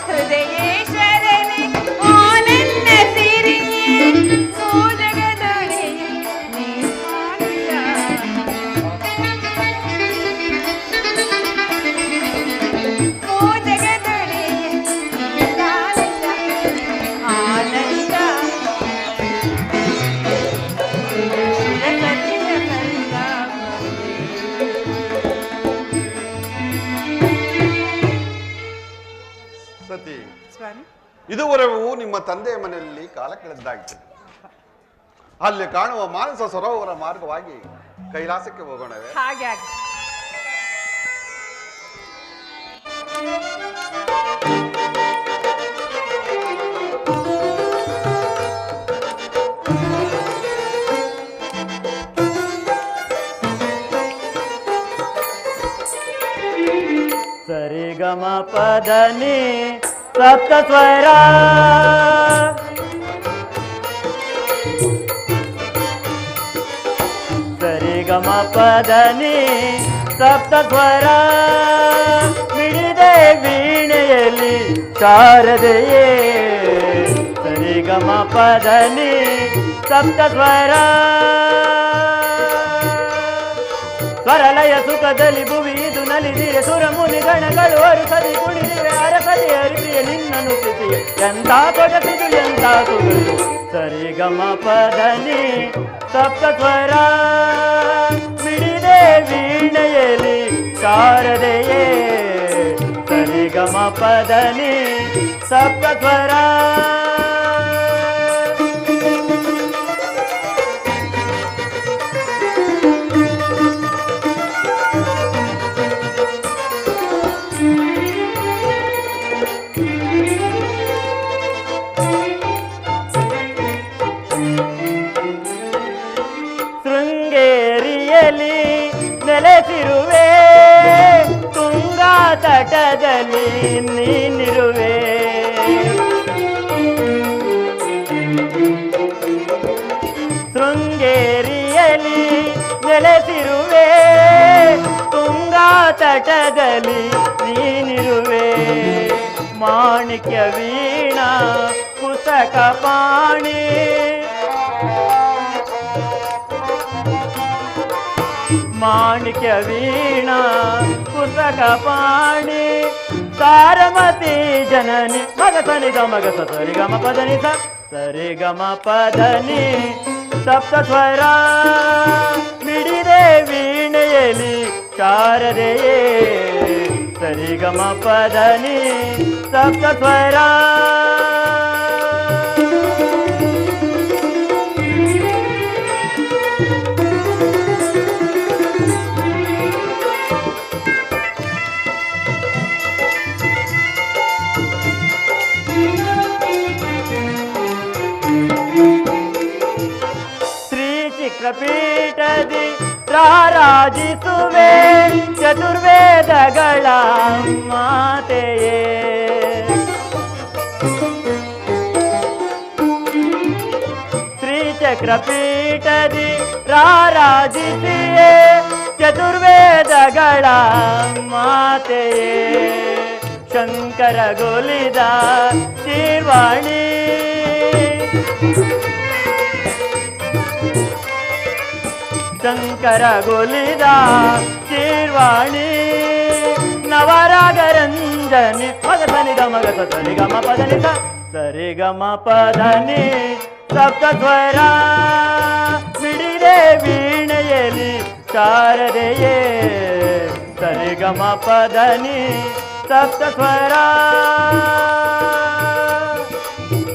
ಹೃದಯೇಶ್ವರನೇ ಓ ನನ್ನ ಸಿರಿಯೇ. ಓ ಜಗದೊಡೆಯ ನೀ ಆನಂದ. ಓ ಜಗದೊಡೆಯ ನೀ ಆನಂದ. ಆನಂದ ಶಿವಸತಿಯ ಸಲ್ಲಾಪವೇ. ಸತಿ, ಸ್ವಾಮಿ, ಇದುವರೆಗೂ ನಿಮ್ಮ ತಂದೆಯ ಮನೆಯಲ್ಲಿ ಕಾಲ ಕಳೆದಾಗಿದೆ. ಅಲ್ಲಿ ಕಾಣುವ ಮಾನಸ ಸರೋವರ ಮಾರ್ಗವಾಗಿ ಕೈಲಾಸಕ್ಕೆ ಹೋಗೋಣವೇ? ಹಾಗೆ ಆಗಿ ಗಮ ಪದನಿ ಸಪ್ತ ಸ್ವರ ಸರಿ ಗಮ ಪದನಿ ಸಪ್ತ ಸ್ವರ ಮಿಡಿದೆ ವೀಣೆಯಲ್ಲಿ ಶಾರದೆಯೇ ಸರಿ ಗಮ ಪದನಿ ಸಪ್ತ ಸ್ವರ ಸ್ವರಲಯ ಸುಖದಲ್ಲಿ ಭುವಿದು ನಲಿದಿರೆ ಸುರ ಮುನಿ ಗಣಗಳು ಅರಸದಿ ಕುಣಿದಿವೆ ಅರಸದಿ ಅರಿಪಿಯ ನಿನ್ನನು ಸ್ಥಿತಿಯ ಎಂತ ಕೊಡಸಿದು ಎಂತ ಸುಗದು ಸರಿ ಗಮ ಪದನಿ ಸಪ್ತ ಸ್ವರ ಮಿಡಿದೆ ವೀಣೆಯಲ್ಲಿ ಶಾರದೆಯೇ ಸರಿ ಗಮ ಪದನಿ ಸಪ್ತ ಸ್ವರ ಶೃಂಗೇರಿಯಲ್ಲಿ ನೆಲೆಸಿರುವೆ ತುಂಗಾ ತಟದಲ್ಲಿ ನೀನಿರುವೆ ಶೃಂಗೇರಿಯಲ್ಲಿ ನೆಲೆಸಿರುವೆ ತುಂಗಾ ತಟದಲ್ಲಿ ನೀನಿರುವೆ ಮಾಣಿಕ್ಯ ವೀಣಾ ಕುಸಕ ಪಾಣಿ ಮಾಣಿಕ್ಯ ವೀಣಾ ಕುಸಕ ಪಾಣಿ ಸಾರಮತಿ ಜನನಿ ಮಗ ಸನಿ ಗ ಮಗ ಸರಿ ಗಮ ಪದನಿ ಸರಿ ಗಮ ಪದನಿ ಸಪ್ತ ಸ್ವರ ಮಿಡಿದೆ ವೀಣೆಯಲ್ಲಿ ಶಾರದೆಯೇ ಸರಿ ಗಮ ಪದನಿ ಸಪ್ತ ಸ್ವರ ಪೀಠದಿ ರಾರಾಜಿಸುವೆ ಚತುರ್ವೇದಗಳ ಮಾತೆಯೇ ಶ್ರೀಚಕ್ರ ಪೀಠದಿ ರಾರಾಜಿಸಿಯೇ ಚತುರ್ವೇದಗಳ ಮಾತೆಯೇ ಶಂಕರ ಗೊಲಿದ ಶಿವಾಣಿ ಶಂಕರ ಗೊಲಿದ ಶೀರ್ವಾಣಿ ನವರಾಗರಂಜನಿ ಮಗ ಸನಿ ಗ ಮಗ ಸರಿ ಗಮ ಪದನಿ ಸರಿ ಗಮ ಪದನಿ ಸಪ್ತ ಸ್ವರ ಮಿಡಿದೆ ವೀಣೆಯಲ್ಲಿ ಶಾರದೆಯೇ ಸರಿ ಗಮ ಪದನಿ ಸಪ್ತ ಸ್ವರ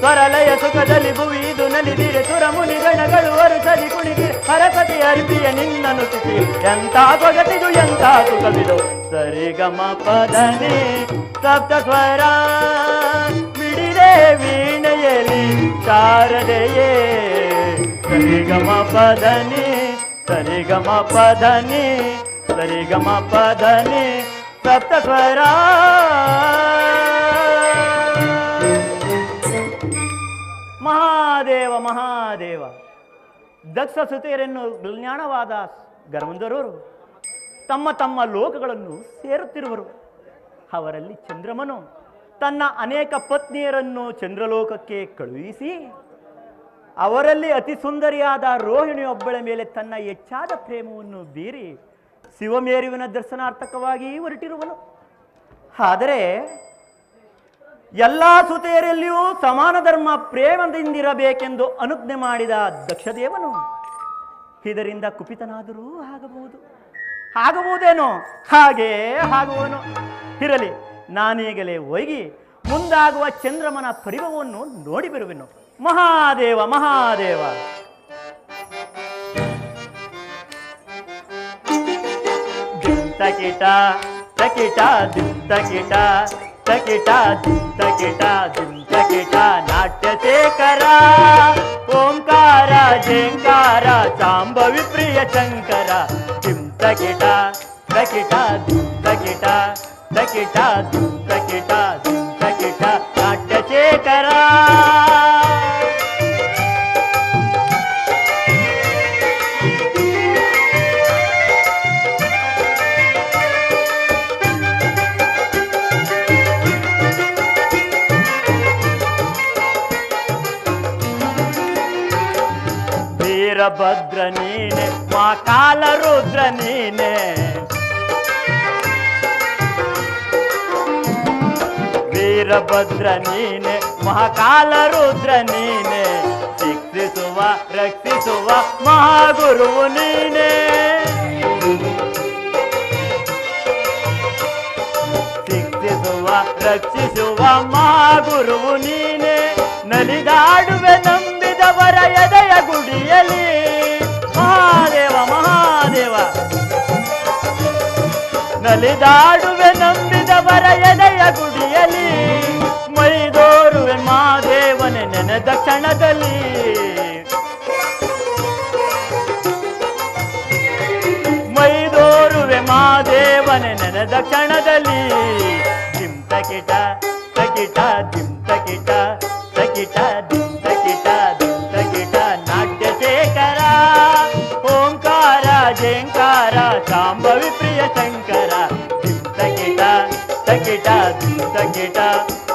ಸ್ವರಲಯ ಸುಖದಲ್ಲಿ ಭುವಿದು ನಲಿದಿರೆ ಸುರ ಮುನಿ ಗಣಗಳು ಅರಸದಿ ಕುಣಿದಿರೆ ಹರಸತಿ ಅರ್ಪಿಯ ನಿನ್ನನು ತಿಥಿ ಎಂತ ಕೊಗತಿದು ಎಂತ ಸುಖವಿದು ಸರಿ ಗಮ ಪದನಿ ಸಪ್ತ ಸ್ವರ ಮಿಡಿದೆ ವೀಣೆಯಲ್ಲಿ ಶಾರದೆಯೇ ಸರಿ ಗಮ ಪದನಿ ಸರಿ ಗಮ ಪದನಿ ಸರಿ ಗಮ ಪದನಿ ಸಪ್ತ ಸ್ವರ ಮಹಾದೇವ ಮಹಾದೇವ ದಕ್ಷ ಸುತೆಯರನ್ನು ಜ್ಞಾನವಾದ ಗರ್ವಂಧರವರು ತಮ್ಮ ತಮ್ಮ ಲೋಕಗಳನ್ನು ಸೇರುತ್ತಿರುವರು. ಅವರಲ್ಲಿ ಚಂದ್ರಮನು ತನ್ನ ಅನೇಕ ಪತ್ನಿಯರನ್ನು ಚಂದ್ರಲೋಕಕ್ಕೆ ಕಳುಹಿಸಿ ಅವರಲ್ಲಿ ಅತಿ ಸುಂದರಿಯಾದ ರೋಹಿಣಿಯೊಬ್ಬಳ ಮೇಲೆ ತನ್ನ ಹೆಚ್ಚಾದ ಪ್ರೇಮವನ್ನು ಬೀರಿ ಶಿವಮೇರುವಿನ ದರ್ಶನಾರ್ಥಕವಾಗಿ ಹೊರಟಿರುವನು. ಆದರೆ ಎಲ್ಲ ಸುತೆಯರಲ್ಲಿಯೂ ಸಮಾನ ಧರ್ಮ ಪ್ರೇಮದಿಂದಿರಬೇಕೆಂದು ಅನುಜ್ಞೆ ಮಾಡಿದ ದಕ್ಷದೇವನು ಇದರಿಂದ ಕುಪಿತನಾದರೂ ಆಗಬಹುದೇನೋ ಹಾಗೇ ಆಗುವನು. ಇರಲಿ, ನಾನೀಗಲೇ ಹೋಗಿ ಮುಂದಾಗುವ ಚಂದ್ರಮನ ಪರಿಭವವನ್ನು ನೋಡಿ ಬರುವೆನು. ಮಹಾದೇವ ಮಹಾದೇವ. ತಕಿಟ ತಕಿಟ ತಕಿಟ ತಕಿಟ ತಕಿಟ ತಕಿಟ ನಾಟ್ಯಶೇಖರ ಓಂಕಾರ ಜೇಂಕಾರ ಶಾಂಭವಿ ಪ್ರಿಯ ಶಂಕರ ತಕಿಟ ತಕಿಟ ತಕಿಟ ತಕಿಟ ತಕಿಟ ತಕಿಟ ನಾಟ್ಯಶೇಖರ ವೀರಭದ್ರ ನೀನೆ ಮಹಾಕಾಲ ರುದ್ರ ನೀನೆ ವೀರಭದ್ರ ನೀನೆ ಮಹಾಕಾಲ ರುದ್ರ ನೀನೆ ಶಿಕ್ಷಿಸುವ ರಕ್ಷಿಸುವ ಮಹಾಗುರುವು ನೀನೆ ಶಿಕ್ಷಿಸುವ ರಕ್ಷಿಸುವ ಮಹಾಗುರುವು ನೀನೆ ನಲಿದಾಡುವೆ ನಂಬಿದವರ ಎದೆಯ ಗುಡಿಯಲಿ ಮಹಾದೇವ ಮಹಾದೇವ ನಲಿದಾಡುವೆ ನಂಬಿದವರ ಎದೆಯ ಗುಡಿಯಲಿ ಮೈದೋರುವೆ ಮಹಾದೇವನೆ ನೆನೆದ ಕ್ಷಣದಲ್ಲಿ ಮೈದೋರುವೆ ಮಹಾದೇವನೆ ನೆನೆದ ಕ್ಷಣದಲ್ಲಿ ಜಿಂ ತಕಿಟ ತಕಿಟ ಜಿಂ ತಕಿಟ ತಕಿಟ ಜಿಂ ತಕಿಟ ಜಿಂ ತಕಿಟ ನಾಟ್ಯಶೇಖರ ಓಂಕಾರ ಜೇಂಕಾರ ಶಾಂಭವಿ ಪ್ರಿಯ ಶಂಕರ ಜಿಂ ತಕಿಟ ತಕಿಟ ಜಿಂ ತಕಿಟ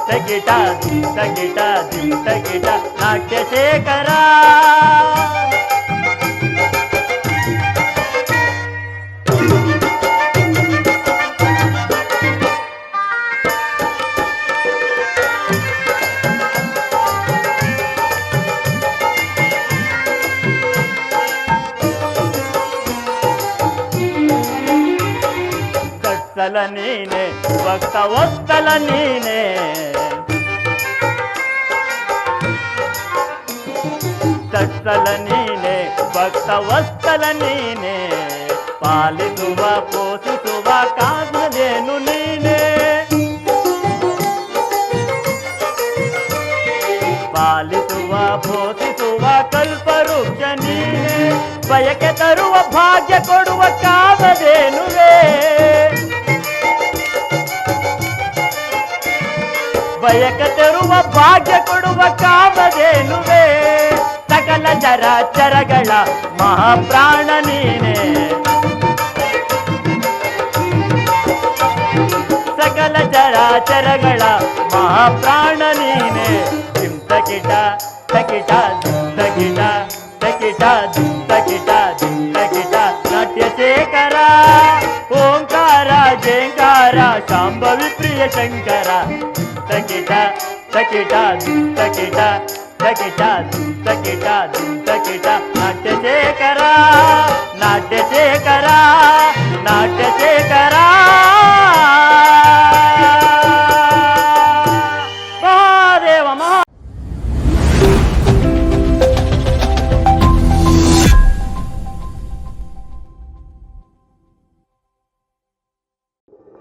ತಕಿಟ ಜಿಂ ತಕಿಟ ಜಿಂ ತಕಿಟ ನಾಟ್ಯಶೇಖರ ವತ್ಸಲ ನೀನೆ ಭಕ್ತ ವತ್ಸಲ ನೀನೆ ತತ್ಸಲ ನೀನೆ ಭಕ್ತ ವತ್ಸಲ ನೀನೆ ಪಾಲಿಸುವ ಪೋಷಿಸುವ ಕಾಜ್ಯದೇನು ನೀನೆ ಪಾಲಿಸುವ ಪೋಷಿಸುವ ಕಲ್ಪವೃಕ್ಷ ನೀನೆ ಬಯಕೆ ತರುವ ಭಾಗ್ಯ ಕೊಡುವ ಕಾಮಧೇನುವೆ ಬಯಕ ತರುವ ಭಾಗ್ಯ ಕೊಡುವ ಕಾಮಧೇನುವೆ ಸಕಲ ಚರಾಚರಗಳ ಮಹಾಪ್ರಾಣ ನೀನೆ ಸಕಲ ಚರಾಚರಗಳ ಮಹಾಪ್ರಾಣ ನೀನೆ ಜಿಂ ತಕಿಟ ತಕಿಟ ತಕಿಟ ತಕಿಟ ತಕಿಟ ತಕಿಟ ನಾಟ್ಯಶೇಖರ ಓಂಕಾರ ಜೇಂಕಾರ ಶಾಂಭವಿ ಪ್ರಿಯ ಶಂಕರ ತಕಿಟ ತಕಿಟ ತಕಿಟ ತಕಿಟ ತಕಿಟ ತಕಿಟ ನಾಟ್ಯಶೇಖರ ನಾಟ್ಯಶೇಖರ ನಾಟ್ಯಶೇಖರ